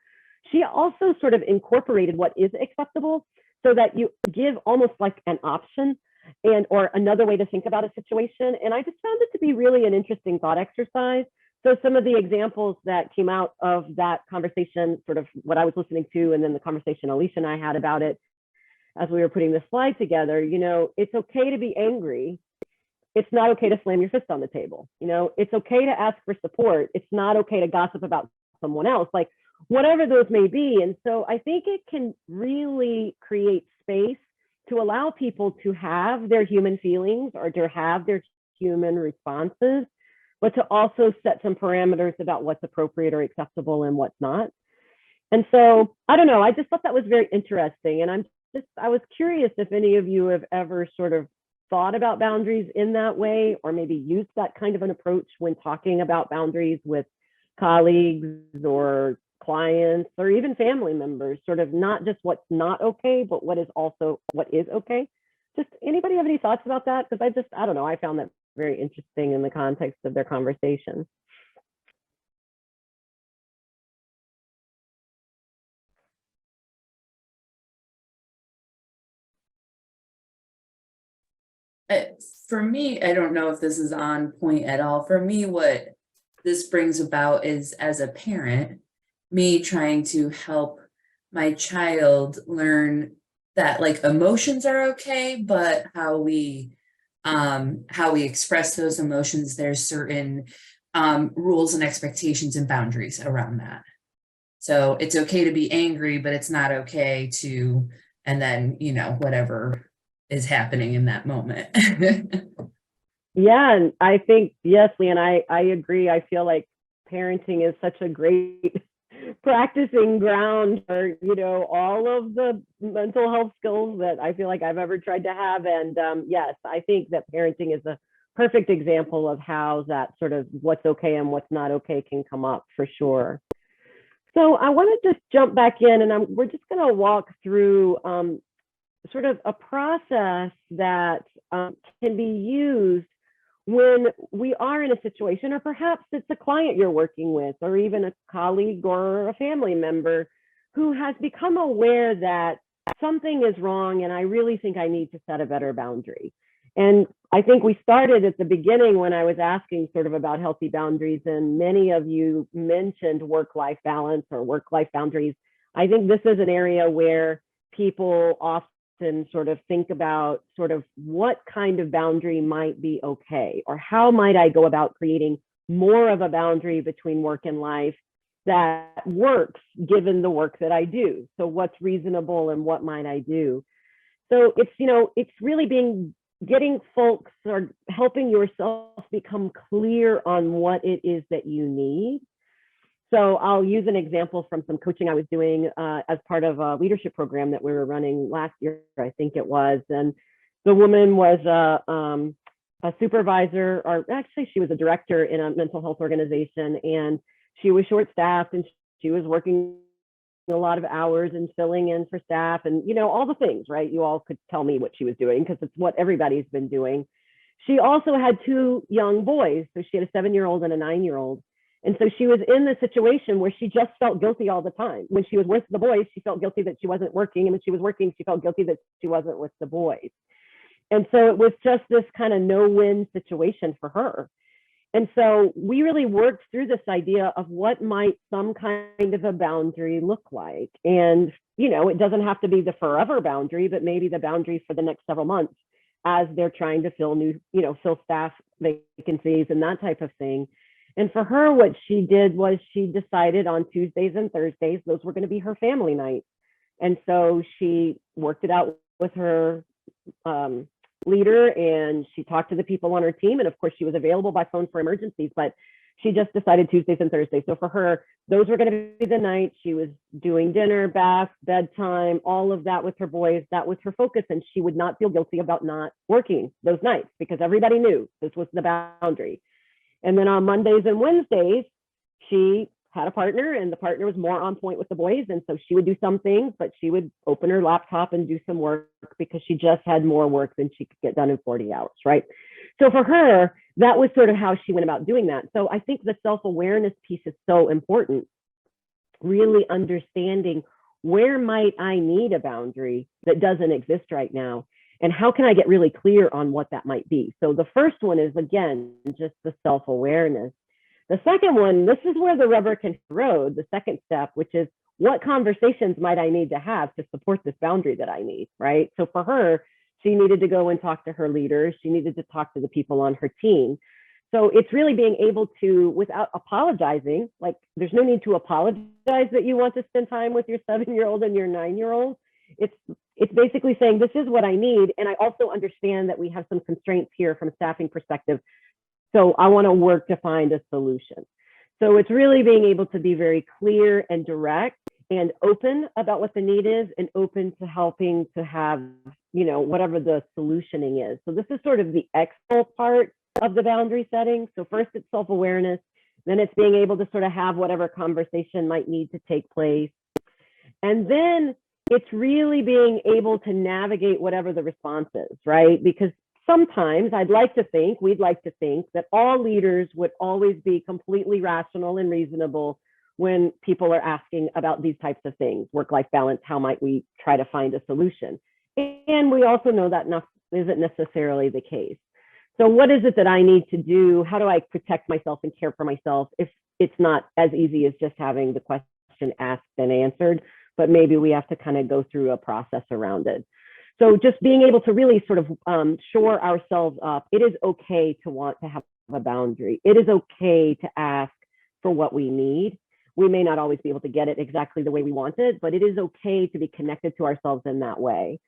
She also sort of incorporated what is acceptable so that you give almost like an option or another way to think about a situation. And I just found it to be really an interesting thought exercise. So some of the examples that came out of that conversation, sort of what I was listening to, and then the conversation Alicia and I had about it as we were putting the slide together, you know, it's okay to be angry. It's not okay to slam your fist on the table. You know, it's okay to ask for support. It's not okay to gossip about someone else, like whatever those may be. And so I think it can really create space to allow people to have their human feelings or to have their human responses, but to also set some parameters about what's appropriate or acceptable and what's not. And so, I don't know, I just thought that was very interesting. And I was curious if any of you have ever sort of thought about boundaries in that way, or maybe used that kind of an approach when talking about boundaries with colleagues or clients or even family members, sort of not just what's not okay, but what is okay. Just anybody have any thoughts about that? Because I don't know, I found that very interesting in the context of their conversation. For me, I don't know if this is on point at all. For me, what this brings about is, as a parent, me trying to help my child learn that like emotions are okay, but how we express those emotions, there's certain rules and expectations and boundaries around that. So it's okay to be angry, but it's not okay to, and then, you know, whatever is happening in that moment. Yeah, and I think, yes, Leanne, I agree. I feel like parenting is such a great practicing ground for, you know, all of the mental health skills that I feel like I've ever tried to have. And yes, I think that parenting is a perfect example of how that sort of what's okay and what's not okay can come up, for sure. So I want to just jump back in, and we're just going to walk through sort of a process that can be used when we are in a situation, or perhaps it's a client you're working with, or even a colleague or a family member who has become aware that something is wrong and I really think I need to set a better boundary. And I think we started at the beginning when I was asking sort of about healthy boundaries, and many of you mentioned work-life balance or work-life boundaries. I think this is an area where people often sort of think about sort of what kind of boundary might be okay, or how might I go about creating more of a boundary between work and life that works given the work that I do. So what's reasonable and what might I do? So it's, you know, it's really getting folks or helping yourself become clear on what it is that you need. So I'll use an example from some coaching I was doing as part of a leadership program that we were running last year, I think it was. And the woman was a supervisor, or actually she was a director in a mental health organization, and she was short-staffed and she was working a lot of hours and filling in for staff and, you know, all the things, right? You all could tell me what she was doing because it's what everybody's been doing. She also had 2 young boys. So she had a 7-year-old and a 9-year-old. And so she was in the situation where she just felt guilty all the time. When she was with the boys, she felt guilty that she wasn't working. And when she was working, she felt guilty that she wasn't with the boys. And so it was just this kind of no-win situation for her. And so we really worked through this idea of what might some kind of a boundary look like. And, you know, it doesn't have to be the forever boundary, but maybe the boundary for the next several months as they're trying to fill staff vacancies and that type of thing. And for her, what she did was she decided on Tuesdays and Thursdays, those were going to be her family nights. And so she worked it out with her leader, and she talked to the people on her team. And of course, she was available by phone for emergencies, but she just decided Tuesdays and Thursdays. So for her, those were going to be the nights. She was doing dinner, bath, bedtime, all of that with her boys. That was her focus. And she would not feel guilty about not working those nights because everybody knew this was the boundary. And then on Mondays and Wednesdays, she had a partner, and the partner was more on point with the boys. And so she would do some things, but she would open her laptop and do some work because she just had more work than she could get done in 40 hours, right? So for her, that was sort of how she went about doing that. So I think the self-awareness piece is so important, really understanding where might I need a boundary that doesn't exist right now, and how can I get really clear on what that might be? So the first one is, again, just the self-awareness. The second one, this is where the rubber can hit the road, the second step, which is what conversations might I need to have to support this boundary that I need, right? So for her, she needed to go and talk to her leaders. She needed to talk to the people on her team. So it's really being able to, without apologizing, like there's no need to apologize that you want to spend time with your 7-year-old and your 9-year-old. It's basically saying, this is what I need. And I also understand that we have some constraints here from a staffing perspective. So I want to work to find a solution. So it's really being able to be very clear and direct and open about what the need is, and open to helping to have, you know, whatever the solutioning is. So this is sort of the external part of the boundary setting. So first it's self-awareness, then it's being able to sort of have whatever conversation might need to take place. And then it's really being able to navigate whatever the response is, right? Because sometimes we'd like to think that all leaders would always be completely rational and reasonable when people are asking about these types of things, work-life balance, how might we try to find a solution? And we also know that isn't necessarily the case. So what is it that I need to do? How do I protect myself and care for myself if it's not as easy as just having the question asked and answered, but maybe we have to kind of go through a process around it. So just being able to really sort of shore ourselves up. It is okay to want to have a boundary. It is okay to ask for what we need. We may not always be able to get it exactly the way we want it, but it is okay to be connected to ourselves in that way.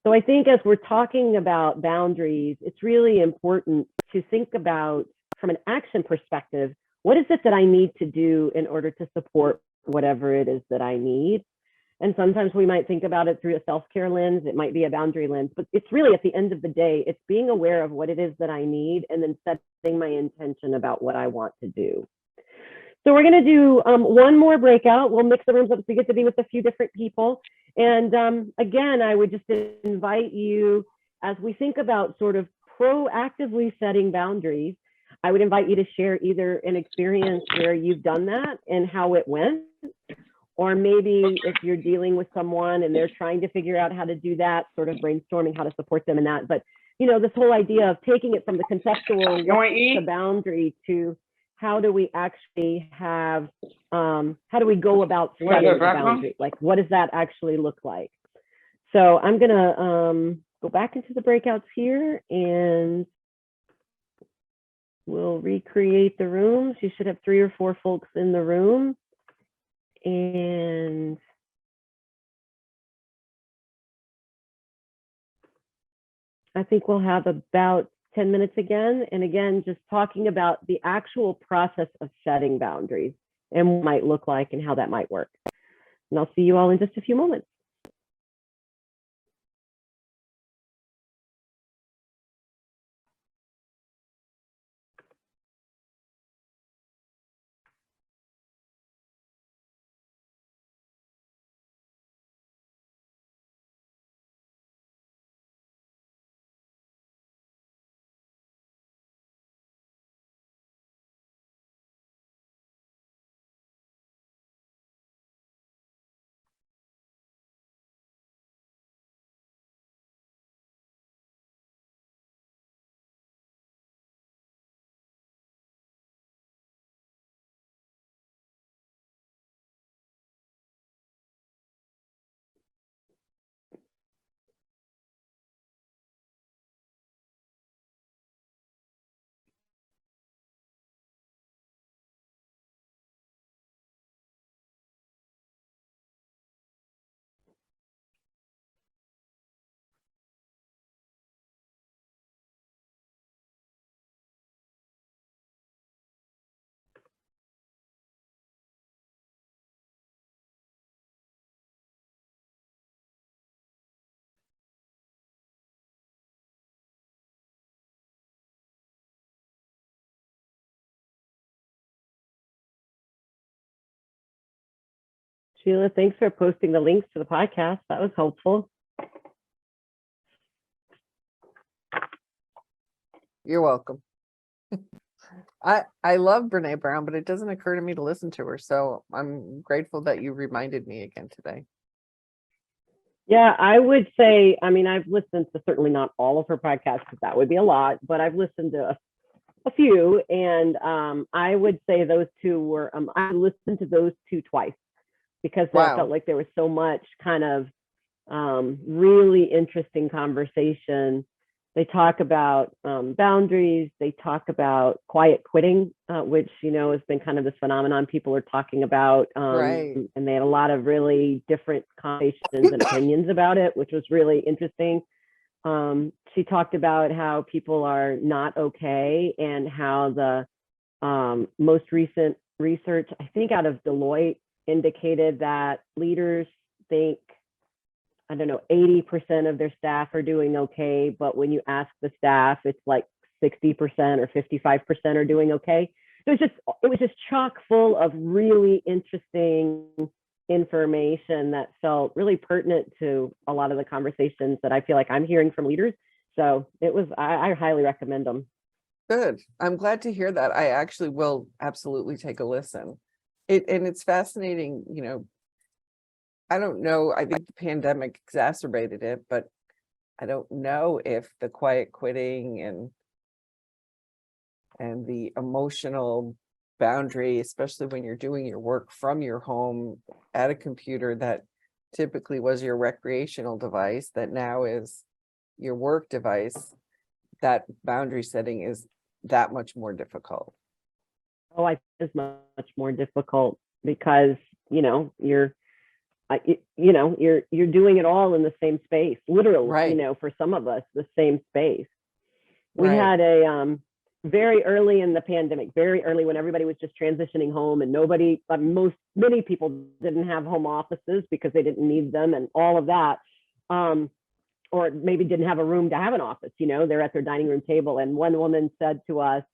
So I think as we're talking about boundaries, it's really important to think about, from an action perspective, what is it that I need to do in order to support whatever it is that I need? And sometimes we might think about it through a self-care lens. It might be a boundary lens, but it's really, at the end of the day, it's being aware of what it is that I need and then setting my intention about what I want to do. So we're going to do one more breakout. We'll mix the rooms up so you get to be with a few different people. And again, I would just invite you, as we think about sort of proactively setting boundaries, I would invite you to share either an experience where you've done that and how it went, or maybe if you're dealing with someone and they're trying to figure out how to do that, sort of brainstorming how to support them in that. But, you know, this whole idea of taking it from the conceptual, what's the boundary, to how do we actually have, how do we go about setting a boundary? Like, what does that actually look like? So I'm gonna go back into the breakouts here and we'll recreate the rooms. You should have 3 or 4 folks in the room. And I think we'll have about 10 minutes again. And again, just talking about the actual process of setting boundaries and what it might look like and how that might work. And I'll see you all in just a few moments. Sheila, thanks for posting the links to the podcast. That was helpful. You're welcome. I love Brene Brown, but it doesn't occur to me to listen to her. So I'm grateful that you reminded me again today. Yeah, I would say, I mean, I've listened to certainly not all of her podcasts, because that would be a lot, but I've listened to a few, and I would say those two were, I listened to those two twice because I Wow. felt like there was so much kind of really interesting conversation. They talk about boundaries. They talk about quiet quitting, which, you know, has been kind of this phenomenon people are talking about. Right. And they had a lot of really different conversations and opinions about it, which was really interesting. She talked about how people are not okay and how the most recent research, I think out of Deloitte, indicated that leaders think, I don't know, 80% of their staff are doing okay, but when you ask the staff, it's like 60% or 55% are doing okay. So it was just chock full of really interesting information that felt really pertinent to a lot of the conversations that I feel like I'm hearing from leaders. So it was, I highly recommend them. Good. I'm glad to hear that. I actually will absolutely take a listen. And it's fascinating, you know, I don't know, I think the pandemic exacerbated it, but I don't know if the quiet quitting and the emotional boundary, especially when you're doing your work from your home at a computer that typically was your recreational device, that now is your work device, that boundary setting is that much more difficult. Oh, I think it's much more difficult because, you know, you're doing it all in the same space, literally, Right. you know, for some of us, the same space. We Right. had a very early in the pandemic, very early when everybody was just transitioning home and many people didn't have home offices because they didn't need them and all of that. Or maybe didn't have a room to have an office, you know, they're at their dining room table. And one woman said to us,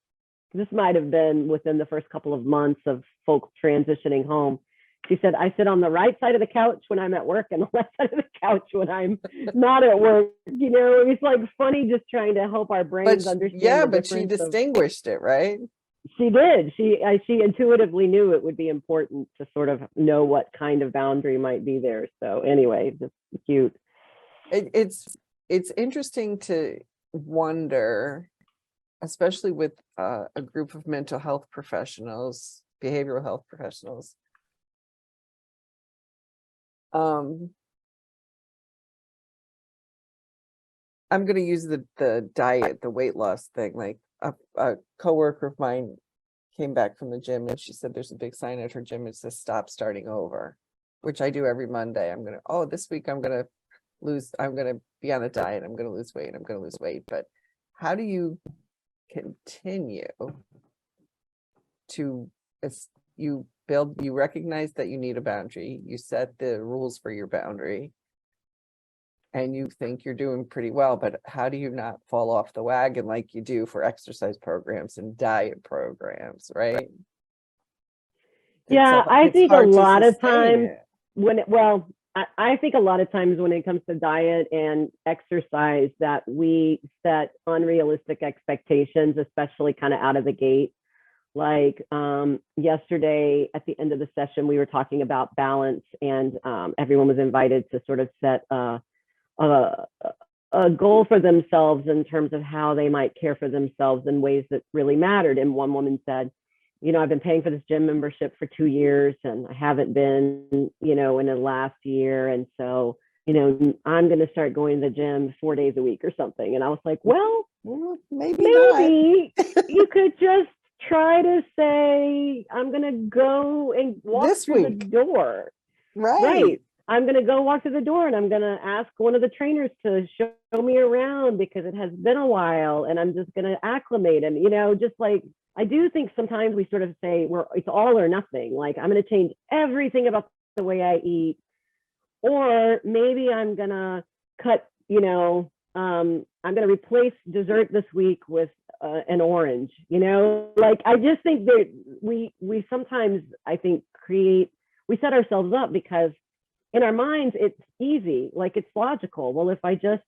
this might have been within the first couple of months of folks transitioning home. She said, I sit on the right side of the couch when I'm at work and the left side of the couch when I'm not at work. You know, it's like funny just trying to help our brains understand. Yeah, but she distinguished it, right? She did. She intuitively knew it would be important to sort of know what kind of boundary might be there. So anyway, just cute. It's interesting to wonder, especially with a group of mental health professionals, behavioral health professionals. I'm going to use the diet, the weight loss thing. Like a coworker of mine came back from the gym and she said there's a big sign at her gym. It says stop starting over, which I do every Monday. This week I'm going to be on a diet. I'm going to lose weight. I'm going to lose weight. But how do you continue to, you recognize that you need a boundary, you set the rules for your boundary, and you think you're doing pretty well, but how do you not fall off the wagon like you do for exercise programs and diet programs, right? Yeah, I think a lot of times I think a lot of times when it comes to diet and exercise that we set unrealistic expectations, especially kind of out of the gate. Like yesterday at the end of the session, we were talking about balance and everyone was invited to sort of set a goal for themselves in terms of how they might care for themselves in ways that really mattered. And one woman said, you know, I've been paying for this gym membership for 2 years and I haven't been, you know, in the last year. And so, you know, I'm going to start going to the gym 4 days a week or something. And I was like, well, maybe you could just try to say, I'm going to go and walk through the door. Right. I'm going to go walk to the door and I'm going to ask one of the trainers to show me around because it has been a while and I'm just going to acclimate. And, you know, just like, I do think sometimes we sort of say it's all or nothing. Like I'm going to change everything about the way I eat, or maybe I'm going to cut, you know, I'm going to replace dessert this week with an orange, you know, like I just think that we sometimes, I think, we set ourselves up because in our minds, it's easy, like it's logical. Well, if I just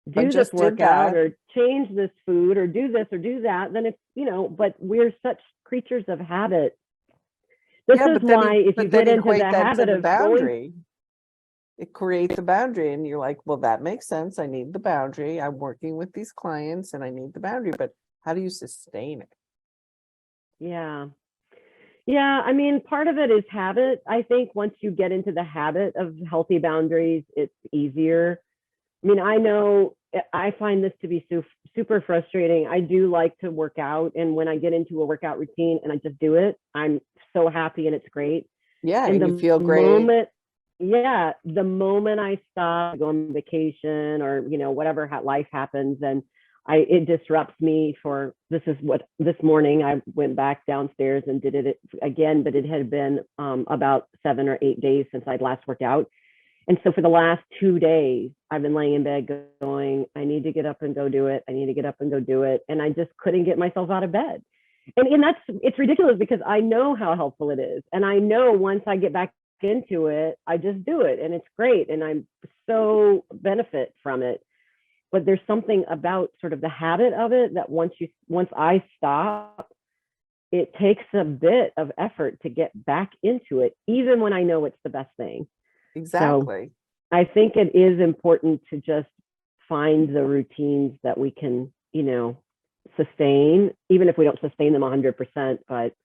do this workout or change this food or do this or do that, then it's, you know, but we're such creatures of habit. This is why if you get into the habit of boundary, it creates a boundary and you're like, well, that makes sense. I need the boundary. I'm working with these clients and I need the boundary, but How do you sustain it? Yeah. Yeah, I mean, part of it is habit. I think once you get into the habit of healthy boundaries, it's easier. I mean, I know I find this to be super frustrating. I do like to work out, and when I get into a workout routine and I just do it, I'm so happy and it's great. Yeah, And and you feel great. The moment I stop, go on vacation or, you know, whatever life happens, and it disrupts me for, this morning I went back downstairs and did it again, but it had been about 7 or 8 days since I'd last worked out. And so for the last 2 days, I've been laying in bed going, I need to get up and go do it. I need to get up and go do it. And I just couldn't get myself out of bed. And it's ridiculous because I know how helpful it is. And I know once I get back into it, I just do it and it's great. And I'm so benefit from it. But there's something about sort of the habit of it that once I stop, it takes a bit of effort to get back into it, even when I know it's the best thing. Exactly. So I think it is important to just find the routines that we can, you know, sustain, even if we don't sustain them 100%, but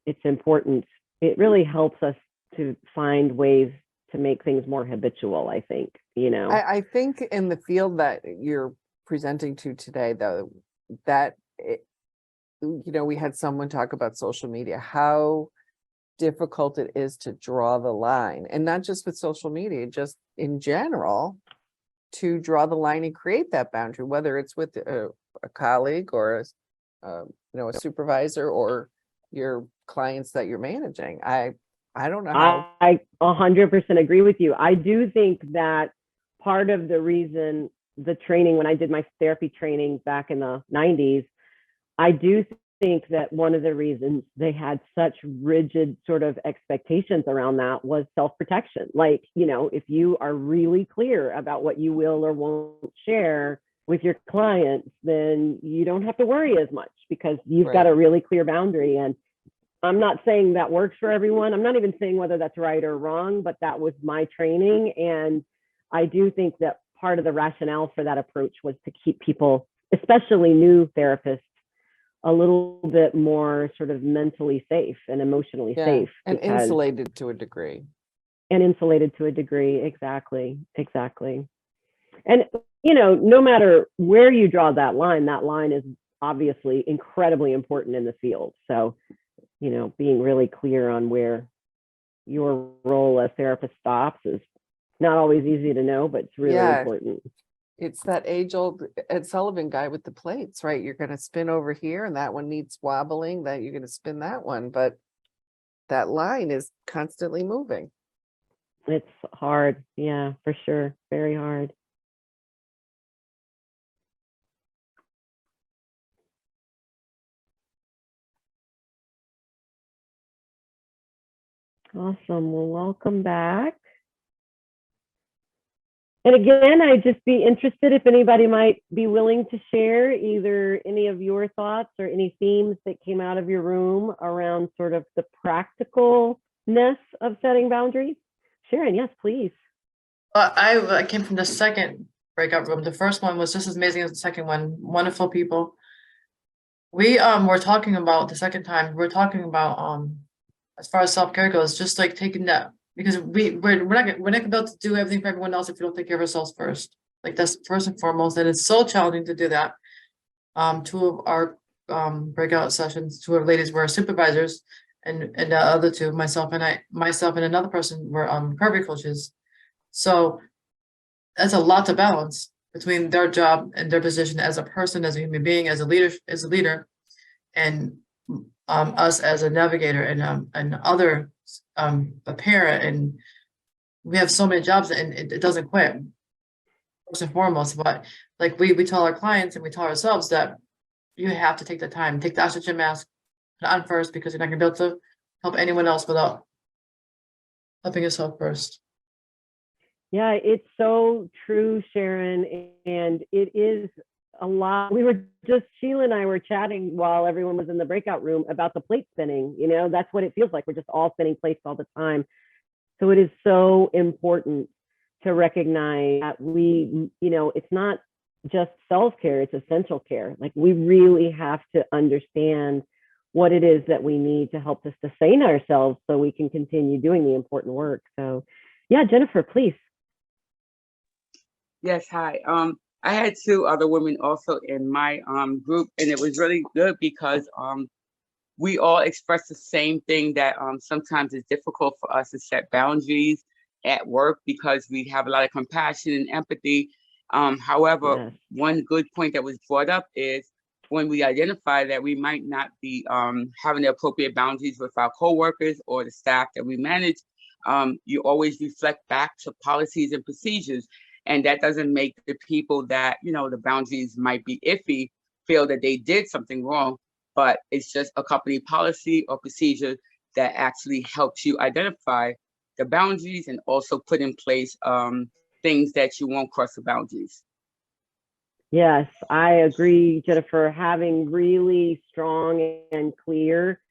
it's important. It really helps us to find ways to make things more habitual, I think, you know. I think in the field that you're presenting to today, though, that, you know, we had someone talk about social media, how difficult it is to draw the line, and not just with social media, just in general, to draw the line and create that boundary, whether it's with a colleague or you know, a supervisor or your clients that you're managing. I don't know how. I 100% agree with you. I do think that part of the reason the training, when I did my therapy training back in the 90s, I do think that one of the reasons they had such rigid sort of expectations around that was self-protection. Like, you know, if you are really clear about what you will or won't share with your clients, then you don't have to worry as much because you've got a really clear boundary. And I'm not saying that works for everyone. I'm not even saying whether that's right or wrong, but that was my training. And I do think that part of the rationale for that approach was to keep people, especially new therapists, a little bit more sort of mentally safe and emotionally safe. And insulated to a degree. Exactly. And, you know, no matter where you draw that line is obviously incredibly important in the field. So, you know, being really clear on where your role as therapist stops is not always easy to know, but it's really important. It's that age-old Ed Sullivan guy with the plates, right? You're going to spin over here and that one needs wobbling, that you're going to spin that one, but that line is constantly moving. It's hard. Yeah, for sure. Very hard. Awesome. Well, welcome back. And again, I'd just be interested if anybody might be willing to share either any of your thoughts or any themes that came out of your room around sort of the practicalness of setting boundaries. Sharon, yes, please. I came from the second breakout room. The first one was just as amazing as the second one. Wonderful people. We were talking about the second time. We're talking about as far as self-care goes, just like taking that, because we're not gonna be able to do everything for everyone else if we don't take care of ourselves first. Like that's first and foremost, and it's so challenging to do that. Two of our breakout sessions, two of our ladies were supervisors, and the other two, myself and another person were recovery coaches. So that's a lot to balance between their job and their position as a person, as a human being, as a leader, and us as a navigator and other a parent. And we have so many jobs and it doesn't quit, first and foremost. But like we tell our clients and we tell ourselves that you have to take the time, take the oxygen mask on first, because you're not gonna be able to help anyone else without helping yourself first. Yeah, it's so true, Sharon. And it is a lot. Sheila and I were chatting while everyone was in the breakout room about the plate spinning. You know, that's what it feels like. We're just all spinning plates all the time. So it is so important to recognize that we, you know, it's not just self-care, it's essential care. Like we really have to understand what it is that we need to help to sustain ourselves so we can continue doing the important work. So yeah, Jennifer, please. Yes, hi. I had two other women also in my group, and it was really good because we all expressed the same thing, that sometimes it's difficult for us to set boundaries at work because we have a lot of compassion and empathy. However, Yes. one good point that was brought up is when we identify that we might not be having the appropriate boundaries with our coworkers or the staff that we manage, you always reflect back to policies and procedures. And that doesn't make the people that, you know, the boundaries might be iffy feel that they did something wrong, but it's just a company policy or procedure that actually helps you identify the boundaries and also put in place things that you won't cross the boundaries. Yes, I agree, Jennifer. Having really strong and clear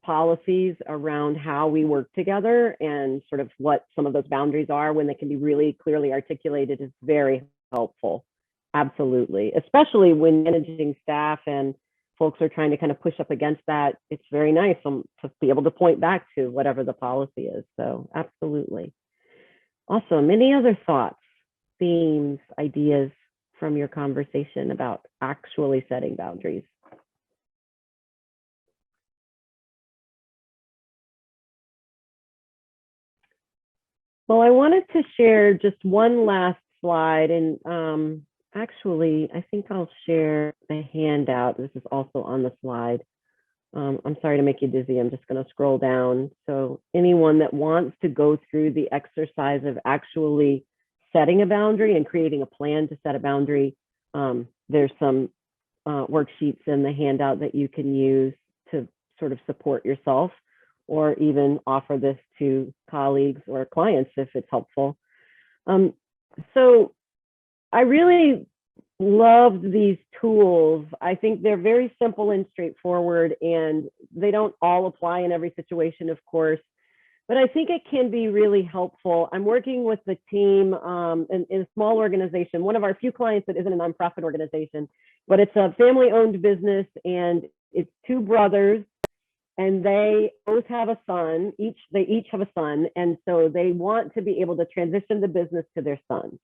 policies around how we work together and sort of what some of those boundaries are when they can be really clearly articulated is very helpful. Absolutely. Especially when managing staff and folks are trying to kind of push up against that. It's very nice to be able to point back to whatever the policy is. So absolutely. Awesome. Any other thoughts, themes, ideas from your conversation about actually setting boundaries? Well, I wanted to share just one last slide, and actually, I think I'll share the handout. This is also on the slide. I'm sorry to make you dizzy. I'm just going to scroll down. So anyone that wants to go through the exercise of actually setting a boundary and creating a plan to set a boundary, there's some worksheets in the handout that you can use to sort of support yourself, or even offer this to colleagues or clients if it's helpful. So I really loved these tools. I think they're very simple and straightforward, and they don't all apply in every situation, of course, but I think it can be really helpful. I'm working with the team in a small organization, one of our few clients that isn't a nonprofit organization, but it's a family-owned business, and it's two brothers, and they both have a son. They each have a son, and so they want to be able to transition the business to their sons.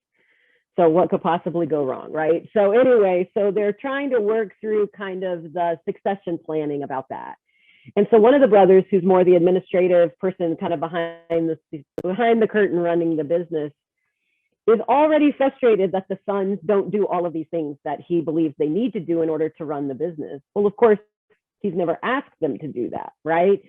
So what could possibly go wrong, right? So anyway, so they're trying to work through kind of the succession planning about that. And so one of the brothers, who's more the administrative person, kind of behind the curtain running the business, is already frustrated that the sons don't do all of these things that he believes they need to do in order to run the business. Well, of course, he's never asked them to do that, right?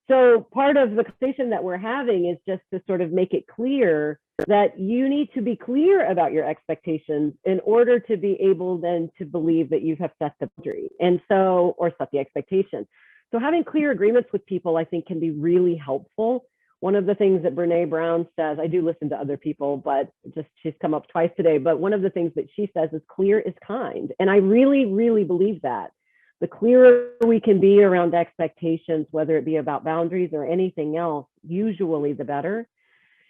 So part of the conversation that we're having is just to sort of make it clear that you need to be clear about your expectations in order to be able then to believe that you have set the boundary, and so, or set the expectation. So having clear agreements with people, I think, can be really helpful. One of the things that Brene Brown says, I do listen to other people, but just she's come up twice today, but one of the things that she says is clear is kind. And I really, really believe that. The clearer we can be around expectations, whether it be about boundaries or anything else, usually the better.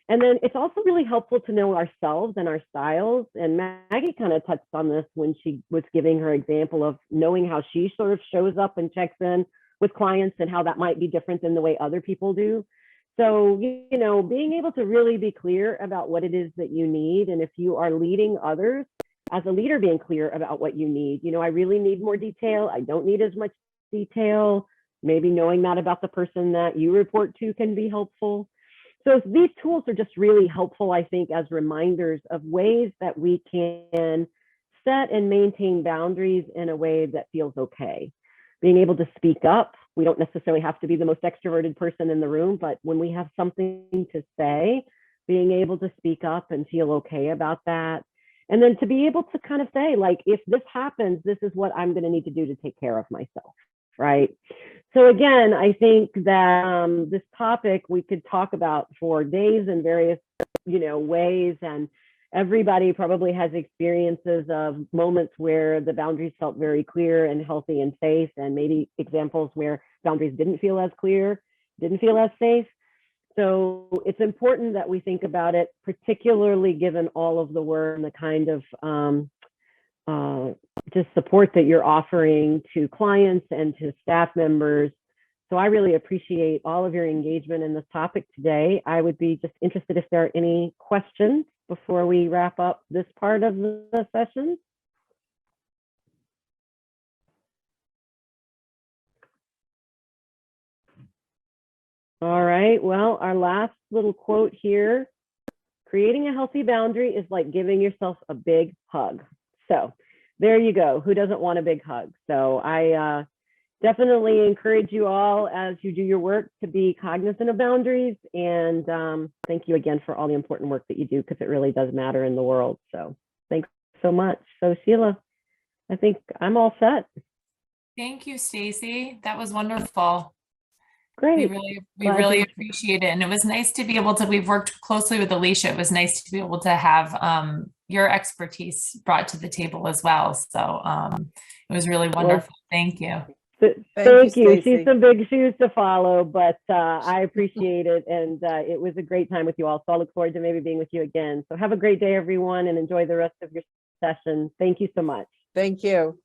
And then it's also really helpful to know ourselves and our styles. And Maggie kind of touched on this when she was giving her example of knowing how she sort of shows up and checks in with clients and how that might be different than the way other people do. So, you know, being able to really be clear about what it is that you need. And if you are leading others, as a leader, being clear about what you need. You know, I really need more detail. I don't need as much detail. Maybe knowing that about the person that you report to can be helpful. So these tools are just really helpful, I think, as reminders of ways that we can set and maintain boundaries in a way that feels okay. Being able to speak up. We don't necessarily have to be the most extroverted person in the room, but when we have something to say, being able to speak up and feel okay about that. And then to be able to kind of say, like, if this happens, this is what I'm going to need to do to take care of myself, right? So again, I think that this topic we could talk about for days in various, you know, ways, and everybody probably has experiences of moments where the boundaries felt very clear and healthy and safe, and maybe examples where boundaries didn't feel as clear, didn't feel as safe. So it's important that we think about it, particularly given all of the work and the kind of just support that you're offering to clients and to staff members. So I really appreciate all of your engagement in this topic today. I would be just interested if there are any questions before we wrap up this part of the session. All right, well, our last little quote here, creating a healthy boundary is like giving yourself a big hug. So there you go. Who doesn't want a big hug? So I definitely encourage you all as you do your work to be cognizant of boundaries. And thank you again for all the important work that you do, because it really does matter in the world. So thanks so much. So Sheila, I think I'm all set. Thank you, Stacie. That was wonderful. Great. We really appreciate it. And it was nice to be able to, we've worked closely with Alicia. It was nice to be able to have your expertise brought to the table as well. So it was really wonderful. Thank you. Thank you. She's some big shoes to follow, but I appreciate it. And it was a great time with you all. So I look forward to maybe being with you again. So have a great day, everyone, and enjoy the rest of your session. Thank you so much. Thank you.